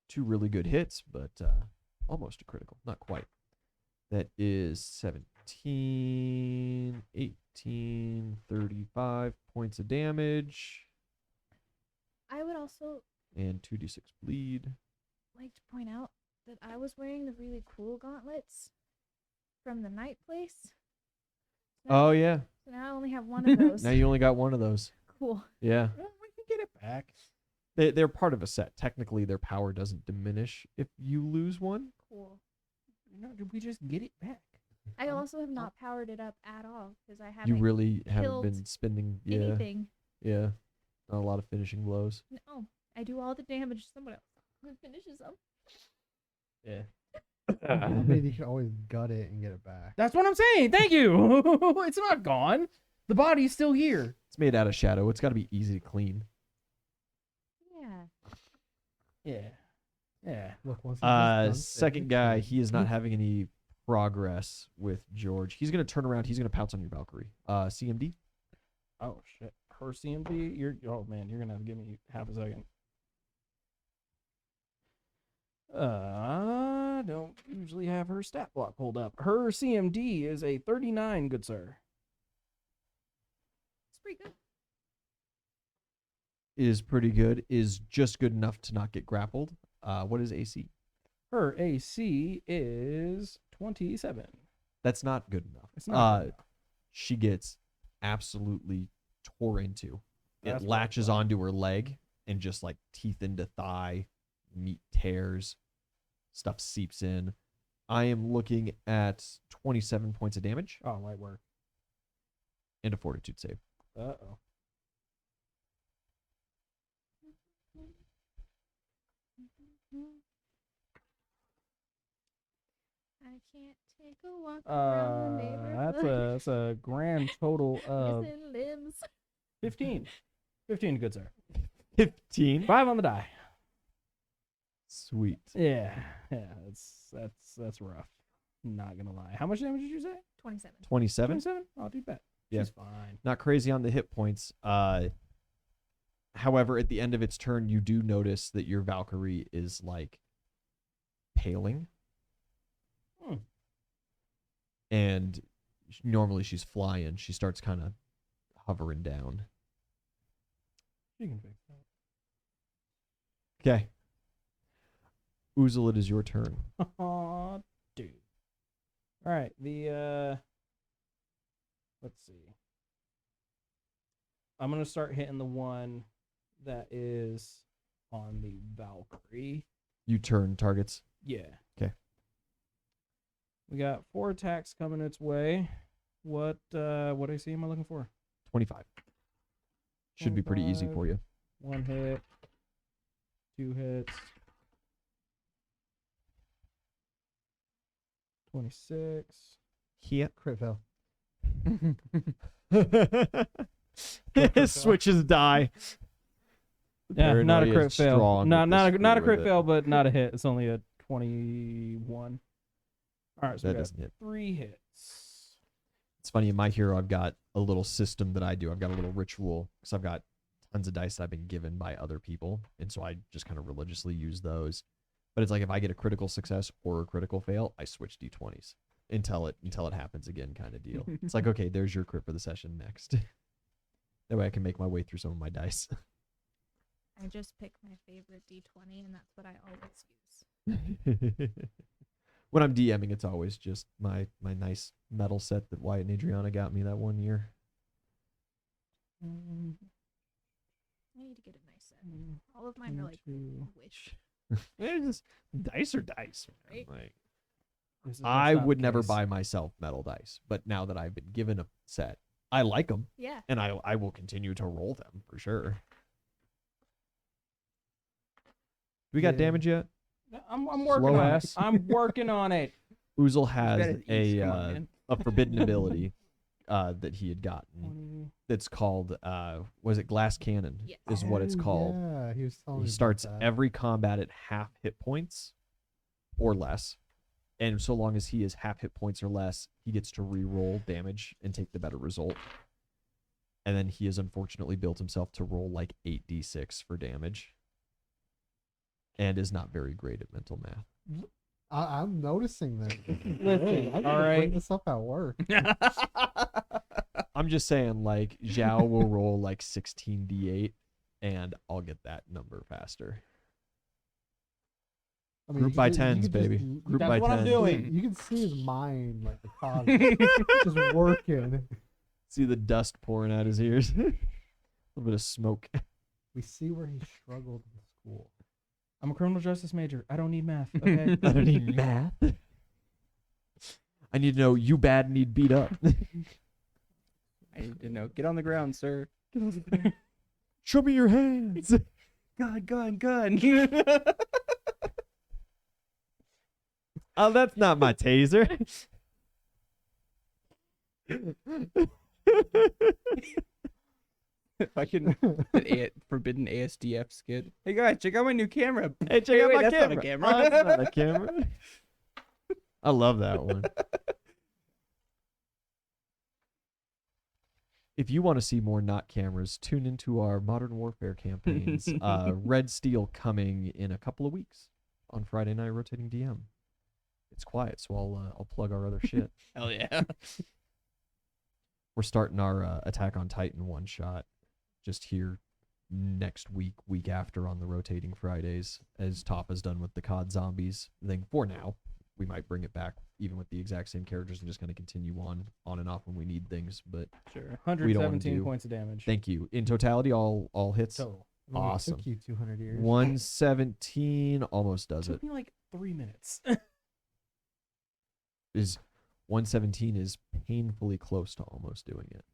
2 really good hits, but almost a critical. Not quite. That is 17, 18, 35 points of damage. I would also And 2d6 bleed. like to point out that I was wearing the really cool gauntlets from the night place. Oh, yeah. So now I only have one of those. Now you only got one of those. Cool. Yeah. Well, we can get it back. They're part of a set. Technically, their power doesn't diminish if you lose one. Cool. No, did we just get it back? I also have not powered it up at all because I haven't You really haven't killed been spending. Yeah. anything. Yeah. Not a lot of finishing blows. No, I do all the damage. Someone else finishes them. Yeah. I mean, you can always gut it and get it back. That's what I'm saying. Thank you. It's not gone. The body's still here. It's made out of shadow. It's got to be easy to clean. Yeah. Yeah. Yeah. Look, once it's done, Second guy, he is not having any progress with George. He's gonna turn around. He's gonna pounce on your Valkyrie. CMD. Oh shit. Her CMD. Oh man, you're gonna have to give me half a second. Don't usually have her stat block pulled up. Her CMD is a 39, good sir. It's pretty good. Is pretty good. Is just good enough to not get grappled. What is AC? Her AC is 27. That's not good enough. It's not. She gets absolutely tore into. That's It what I latches thought. onto her leg and just like teeth into thigh, meat tears, stuff seeps in. I am looking at 27 points of damage Oh, light work. and a fortitude save. Uh-oh. I can't take a walk around the neighborhood. That's a grand total of Missing limbs. 15. 15, good sir. 15. 5 on the die. Sweet. Yeah. Yeah, that's rough. Not gonna lie. How much damage did you say? 27. 27. 27? Oh, too bad. Yeah. She's fine. Not crazy on the hit points. However, at the end of its turn, you do notice that your Valkyrie is like paling. Hmm. And normally she's flying. She starts kind of hovering down. She can fix that. Okay. Oozle, it is your turn. Aw, dude. All right, the let's see. I'm gonna start hitting the one that is on the Valkyrie. You turn targets. Yeah. 'Kay. We got 4 attacks coming its way. What AC am I looking for? 25. Should be pretty easy 25. for you. 1 hit, 2 hits, 26. Yeah. Crit fail. Switches die. Yeah, not a Paranoia crit is fail. strong Not with this not a crew crit with it. fail, but not a hit. It's only a 21. All right, so That we got doesn't hit. 3 hits. It's funny, in my hero, I've got a little system that I do. I've got a little ritual because I've got tons of dice that I've been given by other people. And so I just kind of religiously use those. But it's like if I get a critical success or a critical fail, I switch d20s until it happens again kind of deal. It's like, okay, there's your crit for the session next. That way I can make my way through some of my dice. I just pick my favorite D20, and that's what I always use. When I'm DMing, it's always just my nice metal set that Wyatt and Adriana got me that one year. I need to get a nice set. All of mine are like wish. It's just, dice are dice. Man. Right. Like, This is I not would the never case. buy myself metal dice, but now that I've been given a set, I like them, Yeah. and I will continue to roll them for sure. We got Yeah. damage yet? I'm working Slow on ass. it. I'm working on it. Oozle He's has got his eats, come on, a man. forbidden ability that he had gotten. 20. That's called was it glass cannon? Yes. Is what it's Oh, called. Yeah, he was telling me He about starts that. every combat at half hit points or less. And so long as he is half hit points or less, he gets to re-roll damage and take the better result. And then he has unfortunately built himself to roll like 8d6 for damage. And is not very great at mental math. I'm noticing this. Listen, I all gotta right. bring this up at work. I'm just saying, like, Zhao will roll like 16d8, and I'll get that number faster. I Group you by could- you tens, could just- baby. you- Group That's by what I'm 10s. doing. You can see his mind, like the cog, just working. See the dust pouring out his ears. A little bit of smoke. We see where he struggled in school. I'm a criminal justice major. I don't need math. Okay. I don't need math. I need to know you bad need beat up. I need to know. Get on the ground, sir. Show me your hands. Gun. Oh, that's not my taser. If I can, forbidden ASDF skit. Hey guys, check out my new camera. Hey, check out wait, my that's not a camera. camera. Oh, that's not a camera. I love that one. If you want to see more not cameras, tune into our Modern Warfare campaigns. Red Steel coming in a couple of weeks on Friday night rotating DM. It's quiet, so I'll plug our other shit. Hell yeah. We're starting our Attack on Titan one shot just here next week after on the rotating Fridays, as Top has done with the COD Zombies thing for now. We might bring it back even with the exact same characters and just kind of continue on and off when we need things. But Sure. We don't wanna 117 do- points of damage. thank you. In totality, all hits. Total. It only Awesome. Took you 200 years. 117 almost does it. Took me like 3 minutes. Is 117 is painfully close to almost doing it.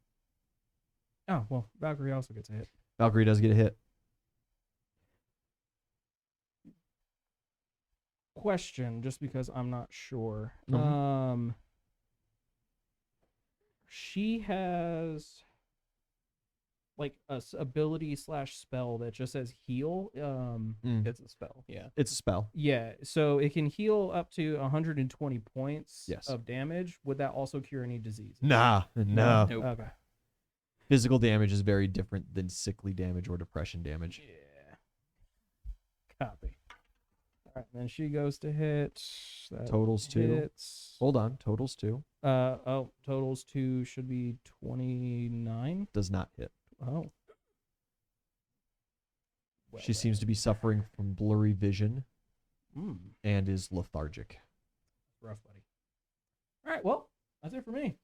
Oh, well, Valkyrie also gets a hit. Valkyrie does get a hit. Question, just because I'm not sure. Mhm. She has like a ability / spell that just says heal. It's a spell. Yeah. It's a spell. Yeah, so it can heal up to 120 points Yes. of damage. Would that also cure any disease? No. Nope. Okay. Physical damage is very different than sickly damage or depression damage. Yeah. Copy. All right, then she goes to hit. That Totals 2. hits. Hold on. Totals 2. Totals 2 should be 29. Does not hit. Oh. She seems to be suffering from blurry vision Mm, and is lethargic. rough, buddy. All right, That's it for me.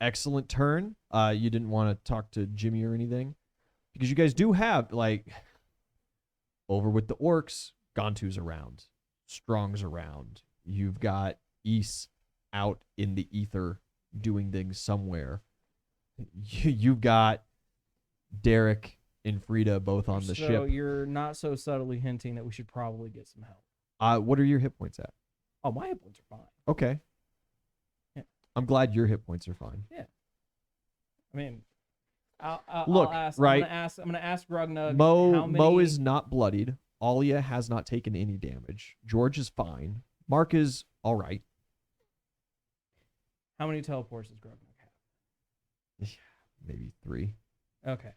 Excellent turn. You didn't want to talk to Jimmy or anything because you guys do have like over with the orcs, Gontu's around, Strong's around. You've got Ys out in the ether doing things somewhere. You've got Derek and Frida both on the so ship. you're not so subtly hinting that we should probably get some help. What are your hit points at? Oh, my hit points are fine. Okay. Yeah. I'm glad your hit points are fine. I mean, Look, I'll ask, right. I'm gonna ask Grugnug. Mo how many... is not bloodied. Alia has not taken any damage. George is fine. Mark is all right. How many teleports does Grugnug have? Maybe 3. Okay.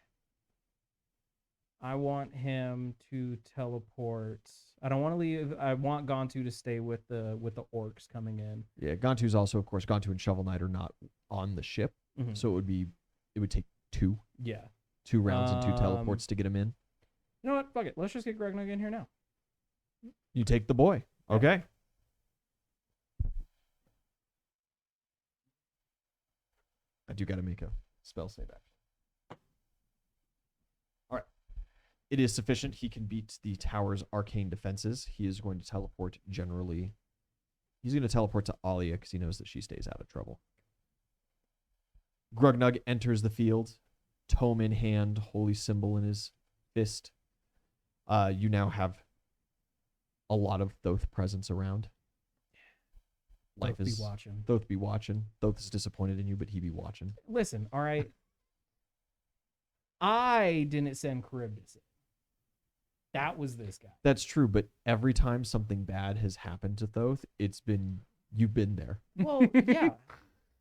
I want him to teleport. I don't want to leave. I want Gontu to stay with the orcs coming in. Yeah, Gontu's also, of course, Gontu and Shovel Knight are not on the ship, Mhm. so it would take 2 Yeah. rounds and 2 teleports to get him in. You know what? Fuck it. Let's just get Grugnug in here now. You take the boy. Yeah. Okay. I do got to make a spell save action. All right. It is sufficient. He can beat the tower's arcane defenses. He is going to teleport generally. He's going to teleport to Alia because he knows that she stays out of trouble. Grugnug enters the field, tome in hand, holy symbol in his fist. You now have a lot of Thoth presence around. Life Thoth is be watching. Thoth be watching. Thoth is disappointed in you, but he be watching. Listen, all right. I didn't send Charybdis in. That was this guy. That's true, but every time something bad has happened to Thoth, you've been there. Well, yeah.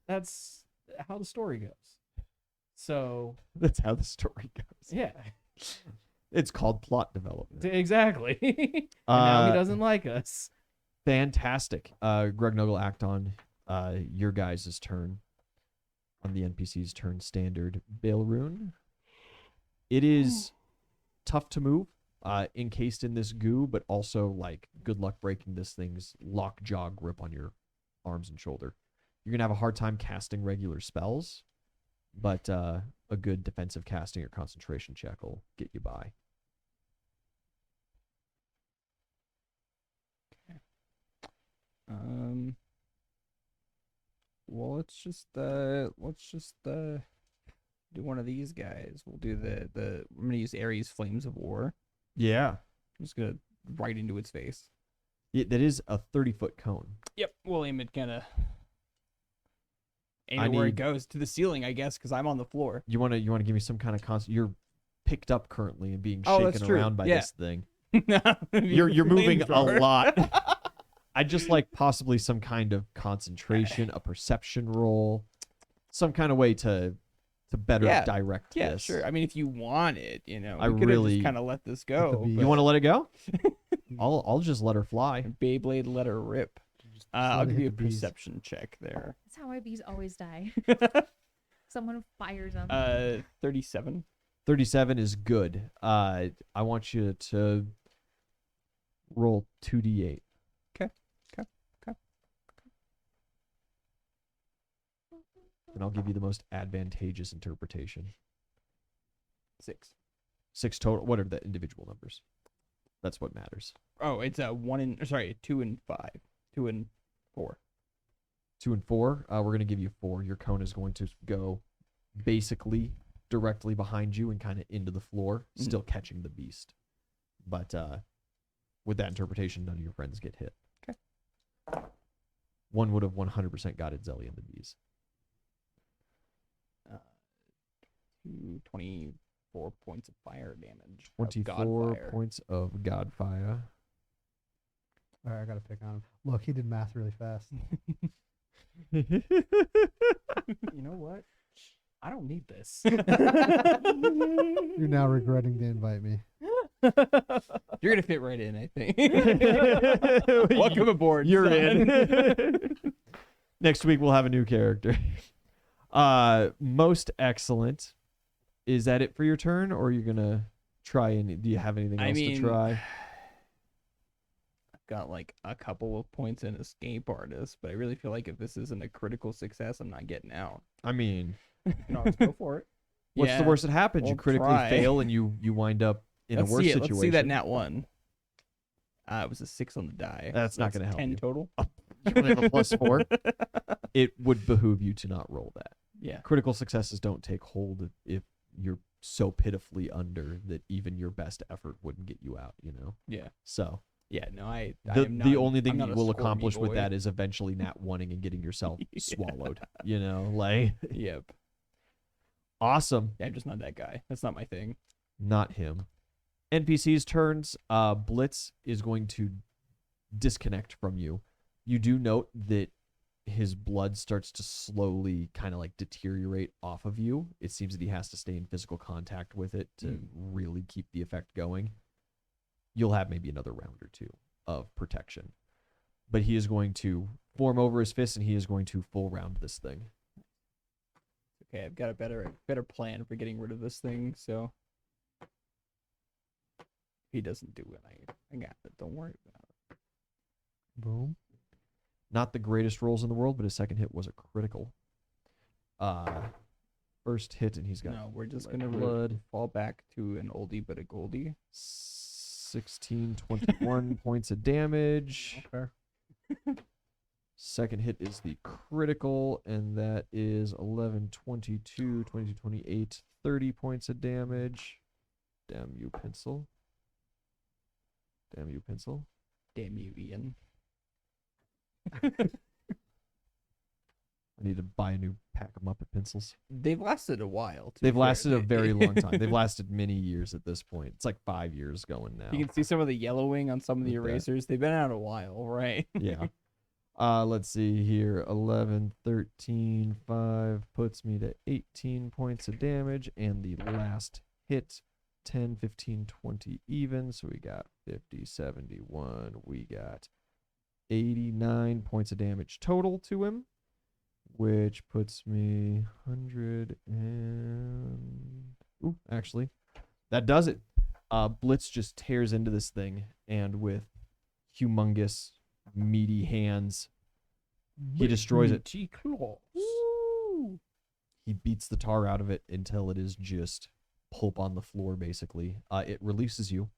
That's how the story goes. So, That's how the story goes. yeah. It's called plot development. Exactly. And now he doesn't like us. Fantastic. Grugnug will act on your guys' turn. On the NPC's turn, standard Bailrune. It is tough to move, encased in this goo, but also like good luck breaking this thing's lockjaw grip on your arms and shoulder. You're gonna have a hard time casting regular spells, but a good defensive casting or concentration check will get you by. Well, let's just do one of these guys. We'll do the I'm gonna use Ares Flames of War. Yeah. I'm just gonna right into its face. That is a 30-foot cone. Yep, we'll aim it kinda I it where it need- goes to the ceiling, I guess, because I'm on the floor. You wanna give me some kind of you're picked up currently and being Oh, that's shaken true. around by Yeah. this thing. You're moving a Flamethrower. lot. I'd just like possibly some kind of concentration, a perception roll, some kind of way to better Yeah. direct Yeah, this. sure. I mean, if you want it, I we could really- just kind of let this go. beast. You want to let it go? I'll just let her fly. but Beyblade, let her rip. I'll let it give hit you a the bees. perception check there. That's how my bees always die. Someone fires them. 37. 37 is good. I want you to roll 2d8. Okay. And I'll give you the most advantageous interpretation. 6. 6 total. What are the individual numbers? That's what matters. Oh, it's a 2 and 5. 2 and 4. 2 and 4. We're going to give you 4. Your cone is going to go basically directly behind you and kind of into the floor, Mhm. still catching the beast. But with that interpretation, none of your friends get hit. Okay. One would have 100% got it, Zelly and the bees. 24 points of fire damage. of 24 Godfire. points of Godfire. All right, I gotta pick on him. Look, he did math really fast. You know what? I don't need this. You're now regretting to invite me. You're gonna fit right in, I think. Welcome aboard. You're son. in. Next week we'll have a new character. Most excellent. Is that it for your turn, or are you gonna try and do you have anything I else mean, to try? got like a couple of points in escape artist, but I really feel like if this isn't a critical success, I'm not getting out. I mean, No, let's go for it. what's the worst that happens? You we'll critically try. fail and you wind up in a worse situation. Let's see that nat 1. It was a 6 on the die. That's not gonna help 10 you. total. You only have a +4. It would behoove you to not roll that. Yeah. Critical successes don't take hold if you're so pitifully under that even your best effort wouldn't get you out, you know? Yeah. So Yeah. No, I the am not, only thing I'm that not you a will squirmy accomplish with boy. that is eventually nat 1ing and getting yourself Yeah. swallowed, you know? Like, Yep. awesome. Yeah, I'm just not that guy. That's not my thing. Not him. NPC's turns. Blitz is going to disconnect from you. You do note that his blood starts to slowly kind of like deteriorate off of you. It seems that he has to stay in physical contact with it to really keep the effect going. You'll have maybe another round or two of protection. But he is going to form over his fist and he is going to full round this thing. Okay, I've got a better plan for getting rid of this thing, so if he doesn't do it, I got it. Don't worry about it. Boom. Not the greatest rolls in the world, but his second hit was a critical. First hit, and he's got No, we're just red gonna blood. fall back to an oldie but a goldie. 16, 21 points of damage. Fair. Second hit is the critical, and that is 11, 22, 22, 28, 30 points of damage. Damn you, pencil. Damn you, pencil. Damn you, Ian. I need to buy a new pack of Muppet pencils. They've lasted a while. to be They've fair. lasted a very long time. They've lasted many years at this point. It's like 5 years going now. You can see some of the yellowing on some of the Like that. erasers. They've been out a while, right? Yeah. Let's see here. 11, 13, 5 puts me to 18 points of damage. And the last hit, 10, 15, 20 even. So we got 50, 71. We got 89 points of damage total to him, which puts me 100 and... Ooh, actually, that does it. Blitz just tears into this thing, and with humongous, meaty hands, he destroys it. Meaty claws. He beats the tar out of it until it is just pulp on the floor, basically. It releases you.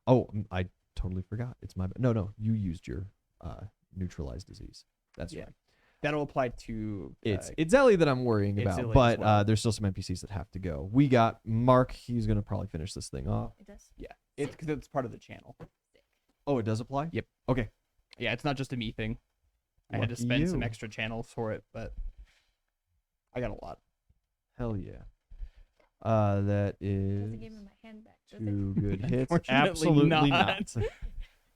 Oh, I totally forgot. It's my... No, you used your neutralized disease. That's Yeah. right. That'll apply to. It's Ellie that I'm worrying it's about, Ellie as but well. there's still some NPCs that have to go. We got Mark. He's going to probably finish this thing off. It does. It's because it's part of the channel. Oh, it does apply? Yep. Okay. Yeah, it's not just a me thing. I had to Lucky spend some you. extra channels for it, but I got a lot. Hell yeah. That Doesn't is give me my hand back, does it? 2 good hits. Unfortunately Absolutely not. not.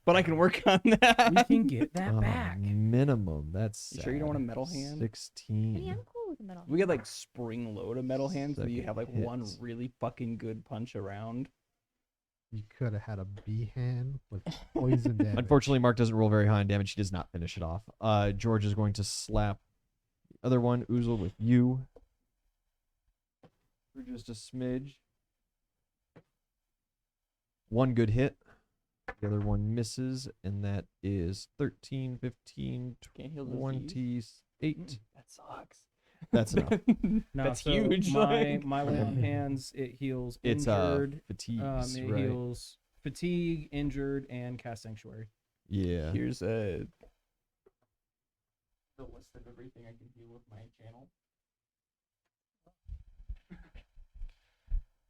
But I can work on that. We can get that Oh, back. minimum. That's You sure you don't want a sad. metal hand? 16. I mean, I'm cool with the metal. We get like spring load of metal hands, so you Second have like one hits. really fucking good punch around. You could have had a B hand with poison damage. Unfortunately, Mark doesn't roll very high on damage. He does not finish it off. George is going to slap the other one, Oozle, with you. For just a smidge. One good hit. The other one misses, and that is 13, 15, Can't heal disease. 28. That sucks. That's enough. No, That's so huge. My like- my lamp hands, it heals It's injured. fatigues, It right? heals fatigue, injured, and cast sanctuary. Yeah. Here's the list of everything I can heal with my channel.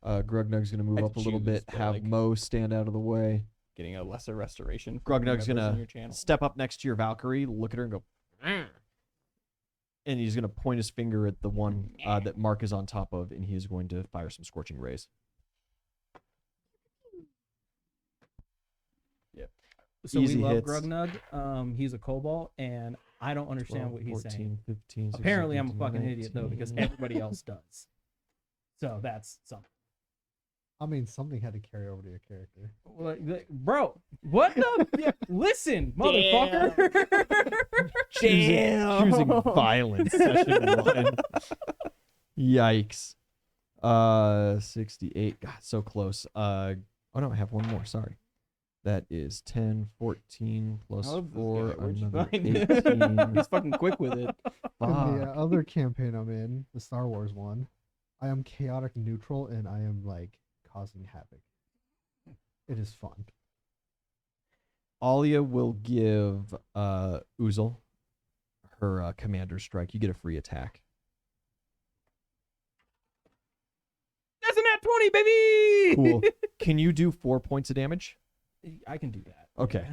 Grugnug's gonna move I up a little choose bit. to, Have like- Mo stand out of the way. Getting a lesser restoration. for Grugnug's members in gonna your channel. step up next to your Valkyrie, look at her, and go. And he's gonna point his finger at the one that Mark is on top of, and he is going to fire some scorching rays. So Easy we love hits. Grugnug. He's a cobalt, and I don't understand 12, what he's 14, saying. 15, 16, Apparently, I'm a 17, fucking idiot though, because 19. everybody else does. So that's something. I mean, something had to carry over to your character. Bro, what the? Listen, motherfucker. Choosing violence. Session 1. Yikes. 68. God, so close. Oh no, I have one more. Sorry. That is 10, 14 plus I love this 4, guy. Where'd you another find 18. He's fucking quick with it. In the Fuck. other campaign I'm in, the Star Wars one, I am chaotic neutral and I am like causing havoc. It is fun. Alia will give Uzel her commander strike. You get a free attack. That's a nat 20, baby. Cool. Can you do 4 points of damage? I can do that. Okay.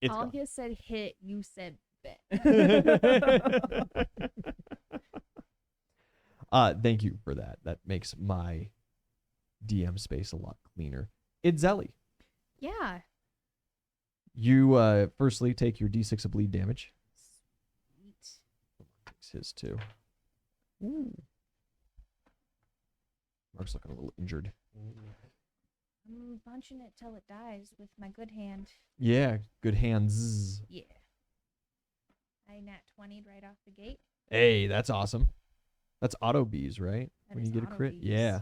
It's All gone. he said hit, you said bet. Thank you for that. That makes my DM space a lot cleaner. Idzelli, Yeah. you firstly take your d6 of bleed damage. Sweet. Takes his too. Ooh. Mark's looking a little injured. I'm punching it till it dies with my good hand. Yeah, good hands. Yeah. I nat 20'd right off the gate. Hey, that's awesome. That's auto bees, right? That when you is get a auto crit. bees. Yeah.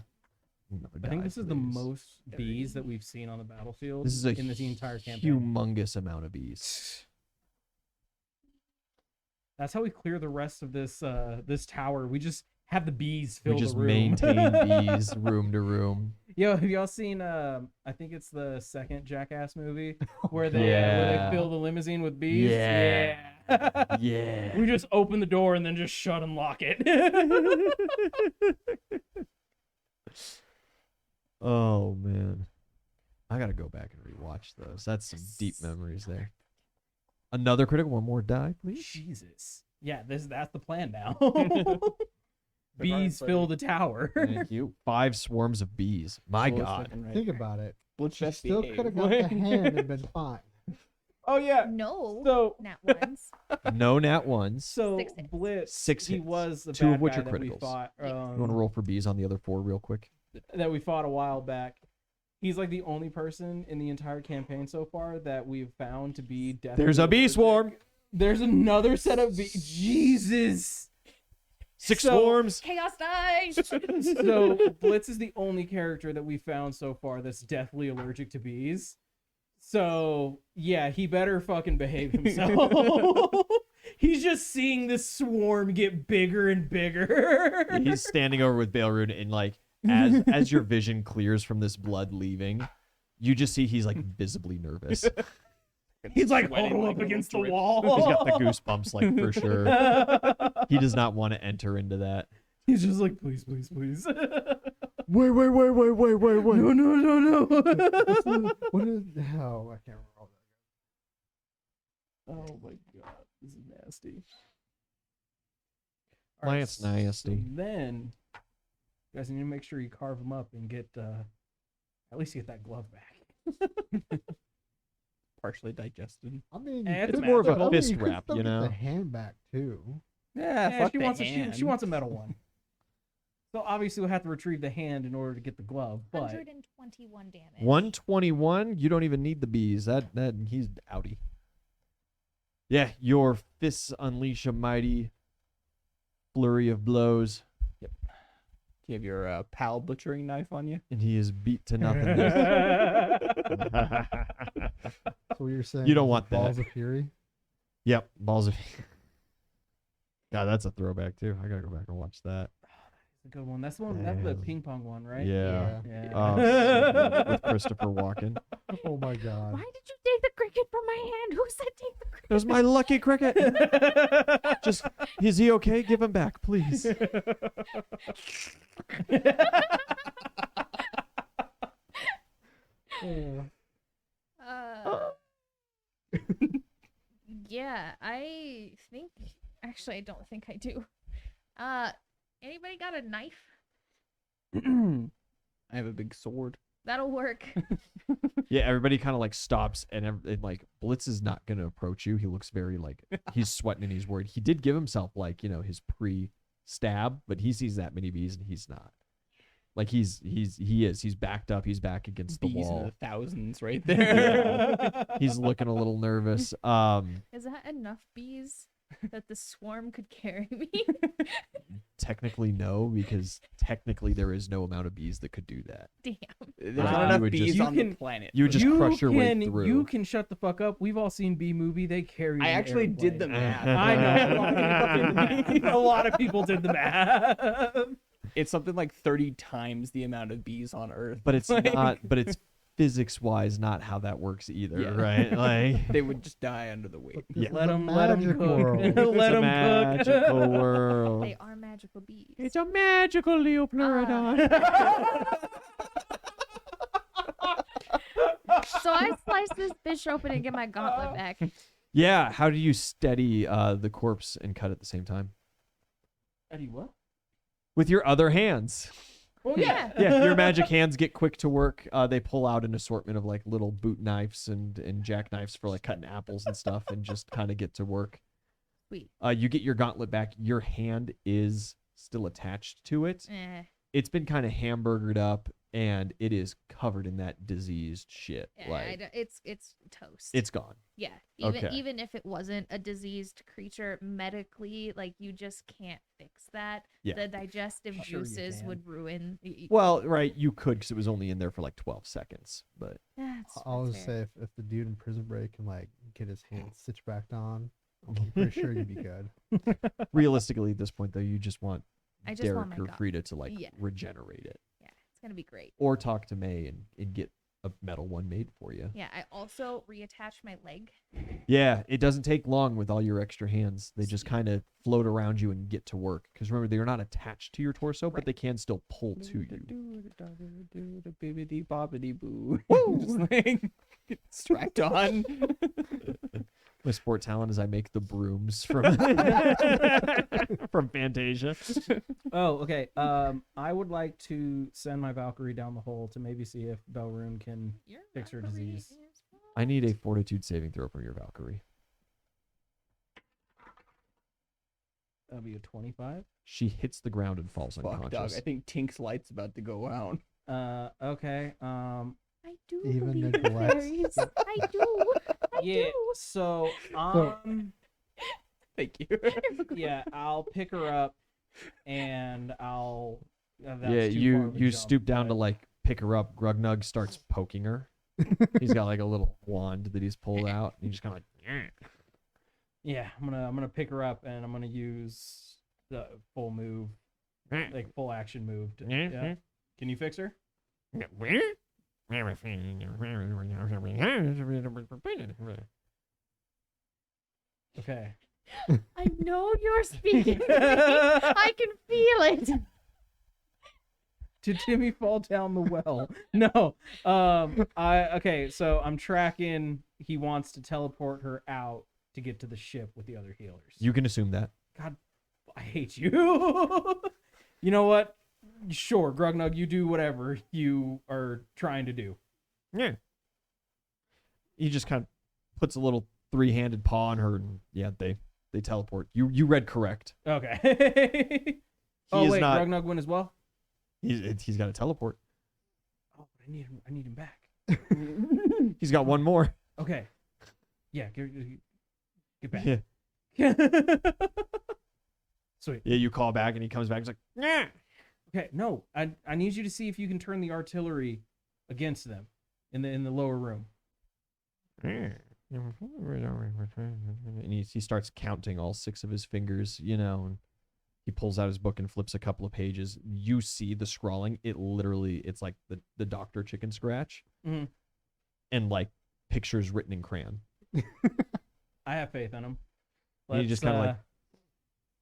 I think this is the most bees that we've seen on the battlefield This is a in this entire campaign. humongous amount of bees. That's how we clear the rest of this this tower. We just have the bees We fill just the room. maintain bees room to room. Yo, have y'all seen? I think it's the second Jackass movie where they Yeah. fill the limousine with bees. Yeah. Yeah. Yeah. We just open the door and then just shut and lock it. Oh man, I gotta go back and rewatch those. That's some deep memories there. Another critical, one more die, please. Jesus. Yeah, that's the plan now. Good Bees heart, fill buddy. the tower. Thank you. 5 swarms of bees. My Coolest God. fucking right. Think about it. Blitz She best still behave. could have got the hand and been fine. Oh yeah. No. So Nat ones. No nat ones. so 6 hits. Blitz, 6 he hits. was the 2 of bad which guy are that we criticals. fought. You want to roll for bees on the other 4 real quick? That we fought a while back. He's like the only person in the entire campaign so far that we've found to be deathly There's a bee allergic. swarm. There's another set of bees. Jesus. 6 So- swarms. Chaos dice. So Blitz is the only character that we found so far that's deathly allergic to bees. So yeah, he better fucking behave himself. He's just seeing this swarm get bigger and bigger. He's standing over with Bailroot and like as your vision clears from this blood leaving, you just see he's like visibly nervous. He's like Sweating huddled like up a against the little wall. He's got the goosebumps like for sure. He does not want to enter into that. He's just like, please, please, please. Wait. No, no, no, no. What is? Oh, I can't remember all that. Oh my god, this is nasty. Lance nasty. So then, you guys need to make sure you carve them up and get, at least get that glove back. Partially digested. I mean, Eh, It's it's more of a magical. fist you could wrap, still you get know? the hand back too. Yeah, Yeah, fuck she the wants hand. she wants a metal one. So obviously we'll have to retrieve the hand in order to get the glove, but 121 damage. 121. You don't even need the bees. That he's outie. Yeah, your fists unleash a mighty flurry of blows, Do you have your pal butchering knife on you? and he is beat to nothing. So you're saying You don't is it want that. balls of fury? Yep, balls of. God, that's a throwback too. I gotta go back and watch that. it's a good one. That's the one. That's the Damn. ping pong one, right? Yeah. Yeah. Oh, so good. With Christopher Walken. Oh my god. Why did you take the cricket from my hand? Who said take the cricket? It was my lucky cricket. Just, is he okay? Give him back, please. Uh, yeah, I think. Actually, I don't think I do. Anybody got a knife? I have a big sword. That'll work. Yeah, everybody kind of like stops, and like Blitz is not gonna approach you. He looks very like he's sweating and he's worried. He did give himself like his pre-stab, but he sees that many bees and he's not. Like he's backed up. He's back against the Bees in wall. the thousands right there. He's looking a little nervous. Is that enough bees? that the swarm could carry me? Technically, no, because technically there is no amount of bees that could do that. Damn. There's Uh, not you enough would bees just- on You the can- planet. you would for just that. crush your way can, through. You can shut the fuck up. We've all seen Bee Movie. They carry. I an actually did the airplane. math. I know. A lot of A lot of people people did the math. did the math. It's something like 30 times the amount of bees on Earth. but it's Like- not. But it's physics-wise not how that works either, Yeah. right? Like They would just die under the weight. Yeah. Let them magic cook. world. Let it's a them cook. magical world. They are magical bees. It's a magical Leopleurodon. So I slice this bitch open and get my gauntlet back. Yeah. How do you steady the corpse and cut at the same time? Eddie, what? With your other hands. Oh Yeah. Yeah, your magic hands get quick to work. They pull out an assortment of like little boot knives and jackknives for like cutting apples and stuff, and just kind of get to work. Sweet. You get your gauntlet back. Your hand is still attached to it. It's been kind of hamburgered up, and it is covered in that diseased shit. Like It's toast. it's gone. Yeah. Even Okay. even if it wasn't a diseased creature medically, like you just can't fix that. Yeah. The digestive Sure you juices can. would ruin. Well, right, you could because it was only in there for like 12 seconds, but I'll just say if the dude in Prison Break can like get his hands stitched back on, I'm pretty sure you'd be good. realistically at this point though, you just want I just want Derek my or gauntlet. Frida to like Yeah. regenerate it, Yeah, it's gonna be great. or talk to May and get a metal one made for you. Yeah, I also reattach my leg. Yeah, it doesn't take long with all your extra hands. They just Sweet. kind of float around you and get to work. Because remember, they're not attached to your torso, but Right. they can still pull to you. Bibbidi bobbidi boo. Just like get strapped on. My sport talent is I make the brooms from from Fantasia. Oh, okay. I would like to send my Valkyrie down the hole to maybe see if Belrune can. Your Fix her Valkyrie disease. is I need a fortitude saving throw from your Valkyrie. That'll be a 25. She hits the ground and falls Fuck, dog. unconscious. I think Tink's light's about to go out. Okay. I do Even believe in neglects- fairies. I do. I Yeah. do. So Thank you. yeah, I'll pick her up, and I'll. That's Yeah, too far you of a you jump, stoop down to but- like pick her up. Grugnug starts poking her. He's got like a little wand that he's pulled out. And he just kind of like, Yeah, I'm gonna pick her up, and I'm gonna use the full move, like full action move. Yeah. Can you fix her? Okay. I know you're speaking to me. I can feel it. Did Timmy fall down the well? No. Okay, so I'm tracking. He wants to teleport her out to get to the ship with the other healers. You can assume that. God, I hate you. You know what? Sure, Grugnug, you do whatever you are trying to do. Yeah. He just kind of puts a little three-handed paw on her, and yeah, they teleport. You read correct. Okay. Oh is wait, not- Grugnug win as well. He's got to teleport. Oh, but I need him back. He's got one more. Okay. Yeah, get back. Yeah. Sweet. Yeah, you call back, and he comes back. He's like, yeah. Okay, no, I need you to see if you can turn the artillery against them in the lower room. And he starts counting all 6 of his fingers, and he pulls out his book and flips a couple of pages. You see the scrawling. It's like the Dr. Chicken Scratch. Mhm. And like pictures written in crayon. I have faith in him. And he just kind of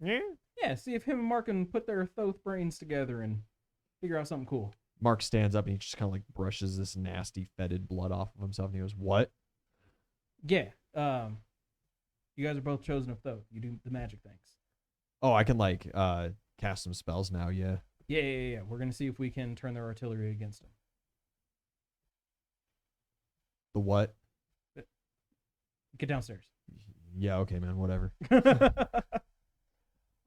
like, yeah, see if him and Mark can put their Thoth brains together and figure out something cool. Mark stands up and he just kind of like brushes this nasty fetid blood off of himself. And he goes, what? Yeah. You guys are both chosen of Thoth. You do the magic things. Oh, I can like cast some spells now. Yeah. Yeah. We're gonna see if we can turn their artillery against them. The what? Get downstairs. Yeah. Okay, man. Whatever.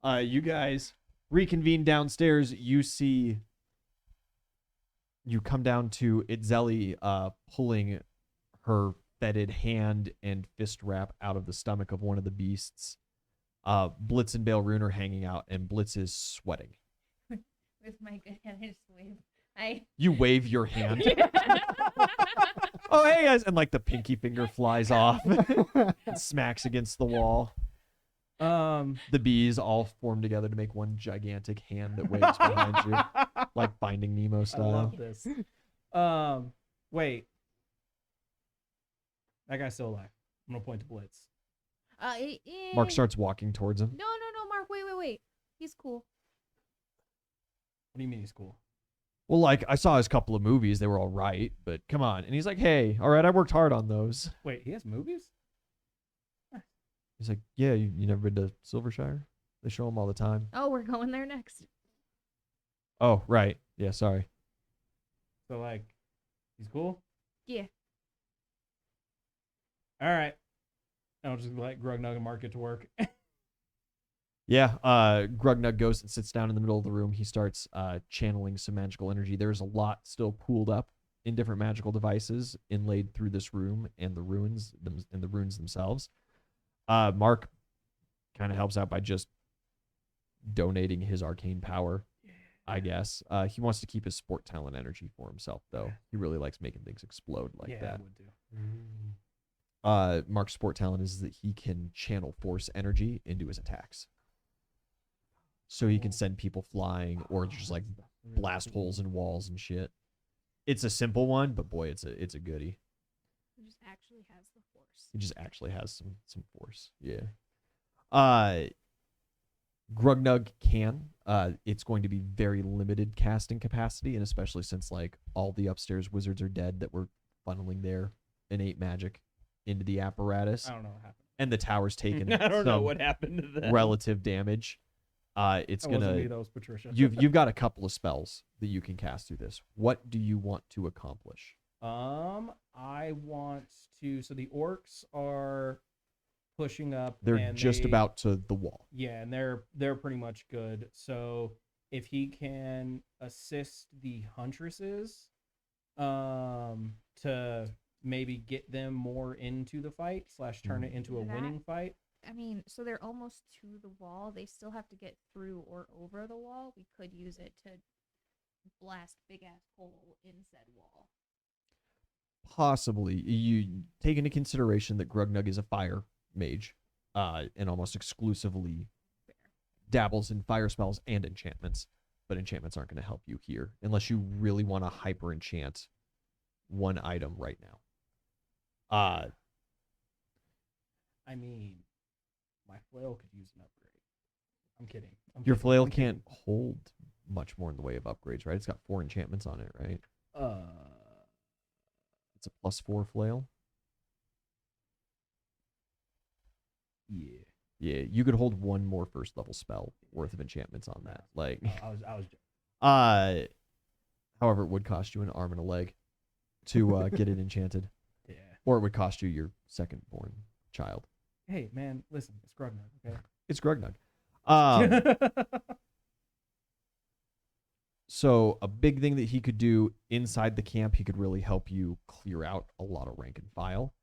You guys reconvene downstairs. You come down to Itzeli pulling her fetid hand and fist wrap out of the stomach of one of the beasts. Blitz and Bale Rune are hanging out, and Blitz is sweating. With my good hand, I just wave. You wave your hand. Oh, hey guys, and like the pinky finger flies off, and smacks against the wall. The bees all form together to make one gigantic hand that waves behind you, like Finding Nemo I style. love this. Wait. That guy's still alive. I'm gonna point to Blitz. Mark starts walking towards him. No, Mark. Wait. He's cool. What do you mean he's cool? Well, like, I saw his couple of movies. They were all right, but come on. And he's like, hey, all right, I worked hard on those. Wait, he has movies? He's like, yeah, you never been to Silvershire? They show them all the time. Oh, we're going there next. Oh, right. Yeah, sorry. So, like, he's cool? Yeah. All right. I'll just let Grugnug and Mark get to work. Yeah, Grugnug goes and sits down in the middle of the room. He starts channeling some magical energy. There's a lot still pooled up in different magical devices inlaid through this room and the runes themselves. Mark kind of helps out by just donating his arcane power, I guess. He wants to keep his sport talent energy for himself, though. He really likes making things explode like that. I would do. Mark's sport talent is that he can channel force energy into his attacks. So he can send people flying or just like blast holes in walls and shit. It's a simple one, but boy, it's a goodie. He just actually has the force. He just actually has some force. Yeah. Grugnug can. It's going to be very limited casting capacity, and especially since like all the upstairs wizards are dead that were funneling their innate magic into the apparatus. I don't know what happened. And the tower's taken I don't know some what happened to that. relative damage. It's That wasn't me, gonna. that was Patricia. You've got a couple of spells that you can cast through this. What do you want to accomplish? I want to. So the orcs are pushing up. They're and just about to the wall. Yeah, and they're pretty much good. So if he can assist the huntresses, to maybe get them more into the fight / turn it into a That- winning fight. I mean, so they're almost to the wall. They still have to get through or over the wall. We could use it to blast big ass hole in said wall. Possibly. You take into consideration that Grugnug is a fire mage, and almost exclusively dabbles in fire spells and enchantments. But enchantments aren't going to help you here unless you really want to hyper enchant one item right now. I mean, my flail could use an upgrade. I'm kidding. Your flail I'm kidding. can't hold much more in the way of upgrades, right? It's got 4 enchantments on it, right? It's a +4 flail. Yeah. Yeah, you could hold 1 more first level spell worth of enchantments on that. Like, I was joking. however, it would cost you an arm and a leg to get it enchanted, Yeah. or it would cost you your second-born child. Hey, man, listen, it's Grugnug, okay? It's Grugnug. So a big thing that he could do inside the camp, he could really help you clear out a lot of rank and file.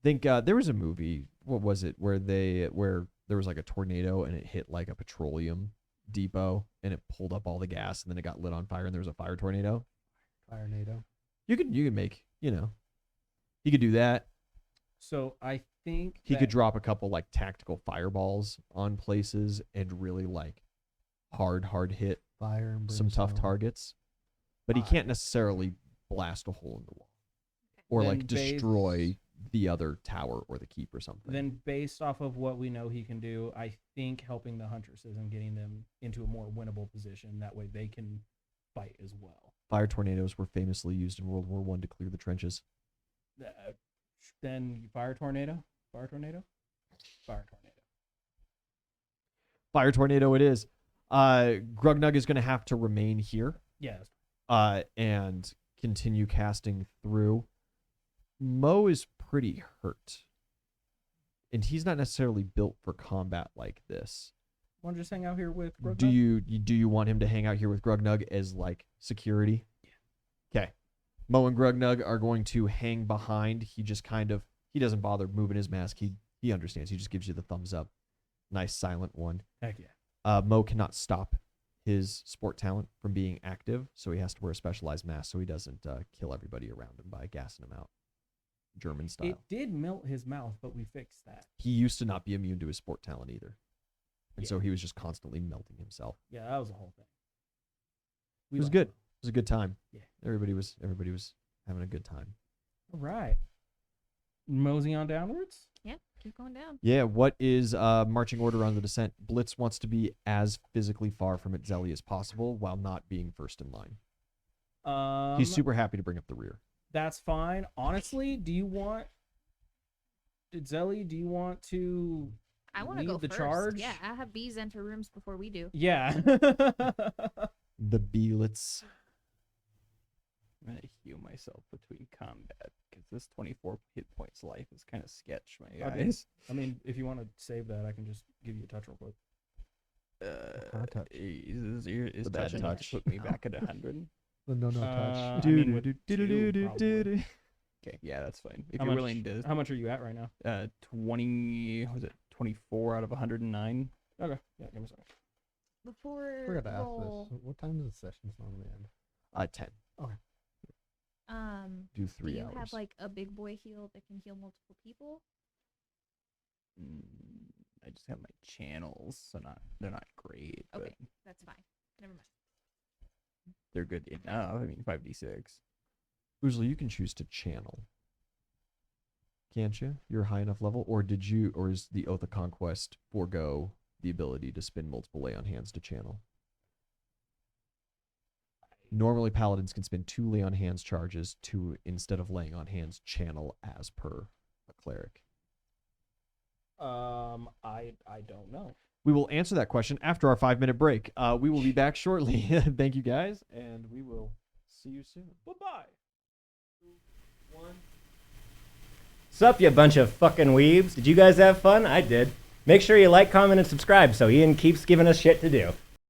Think there was a movie, what was it, where there was like a tornado and it hit like a petroleum depot and it pulled up all the gas and then it got lit on fire and there was a fire tornado. Fire NATO. You could make, he could do that. So I think He could drop a couple like tactical fireballs on places and really like hard hit Fire and some tough brimstone. targets. But he can't necessarily blast a hole in the wall or like destroy the other tower or the keep or something. Then based off of what we know he can do, I think helping the huntresses and getting them into a more winnable position, that way they can fight as well. Fire tornadoes were famously used in World War I to clear the trenches. Then fire tornado? Fire tornado? Fire tornado. Fire tornado it is. Grugnug is going to have to remain here Yeah. and continue casting through. Mo is pretty hurt. And he's not necessarily built for combat like this. Want to just hang out here with Grugnug? Do you want him to hang out here with Grugnug as like security? Yeah. Okay. Mo and Grugnug are going to hang behind. He just he doesn't bother moving his mask. He understands. He just gives you the thumbs up. nice silent one. Heck yeah. Mo cannot stop his sport talent from being active, so he has to wear a specialized mask so he doesn't kill everybody around him by gassing him out. German style. It did melt his mouth, but we fixed that. He used to not be immune to his sport talent either. And Yeah. so he was just constantly melting himself. Yeah, that was the whole thing. It was liked good. it. It was a good time. Yeah. Everybody was having a good time. All right. Mosey on downwards. Yeah, keep going down. Yeah, what is marching order on the descent? Blitz wants to be as physically far from Itzelli as possible while not being first in line. He's super happy to bring up the rear. That's fine. Honestly, do you want to I want to lead go the first. charge? Yeah, I have bees enter rooms before we do. Yeah. The Blitz. I'm gonna heal myself between combat because this 24 hit points life is kind of sketch, my I mean, guys. if you want to save that, I can just give you a touch real quick. kind of touch? Is The bad touch enough to touch. put me back at 100? The no touch. I mean, with two, probably. Okay, yeah, that's fine. If How you're much- willing to, How much are you at right now? 20, was it 24 out of 109? Okay. Yeah, give me a second. Before I forgot to ask roll, this. What time does the sessions normally end? 10. Do do 3 you hours. have like a big boy heal that can heal multiple people? I just have my channels, so they're not great, but Okay, that's fine. Never mind. they're good enough. I mean, 5d6. Usually you can choose to channel. Can't you? You're a high enough level, or is the Oath of Conquest forego the ability to spin multiple lay on hands to channel? Normally paladins can spin 2 lay on hands charges to, instead of laying on hands, channel as per a cleric. I don't know. We will answer that question after our 5-minute break. We will be back shortly. Thank you guys, and we will see you soon. Bye-bye. Sup, you bunch of fucking weebs. Did you guys have fun? I did. Make sure you like, comment, and subscribe so Ian keeps giving us shit to do.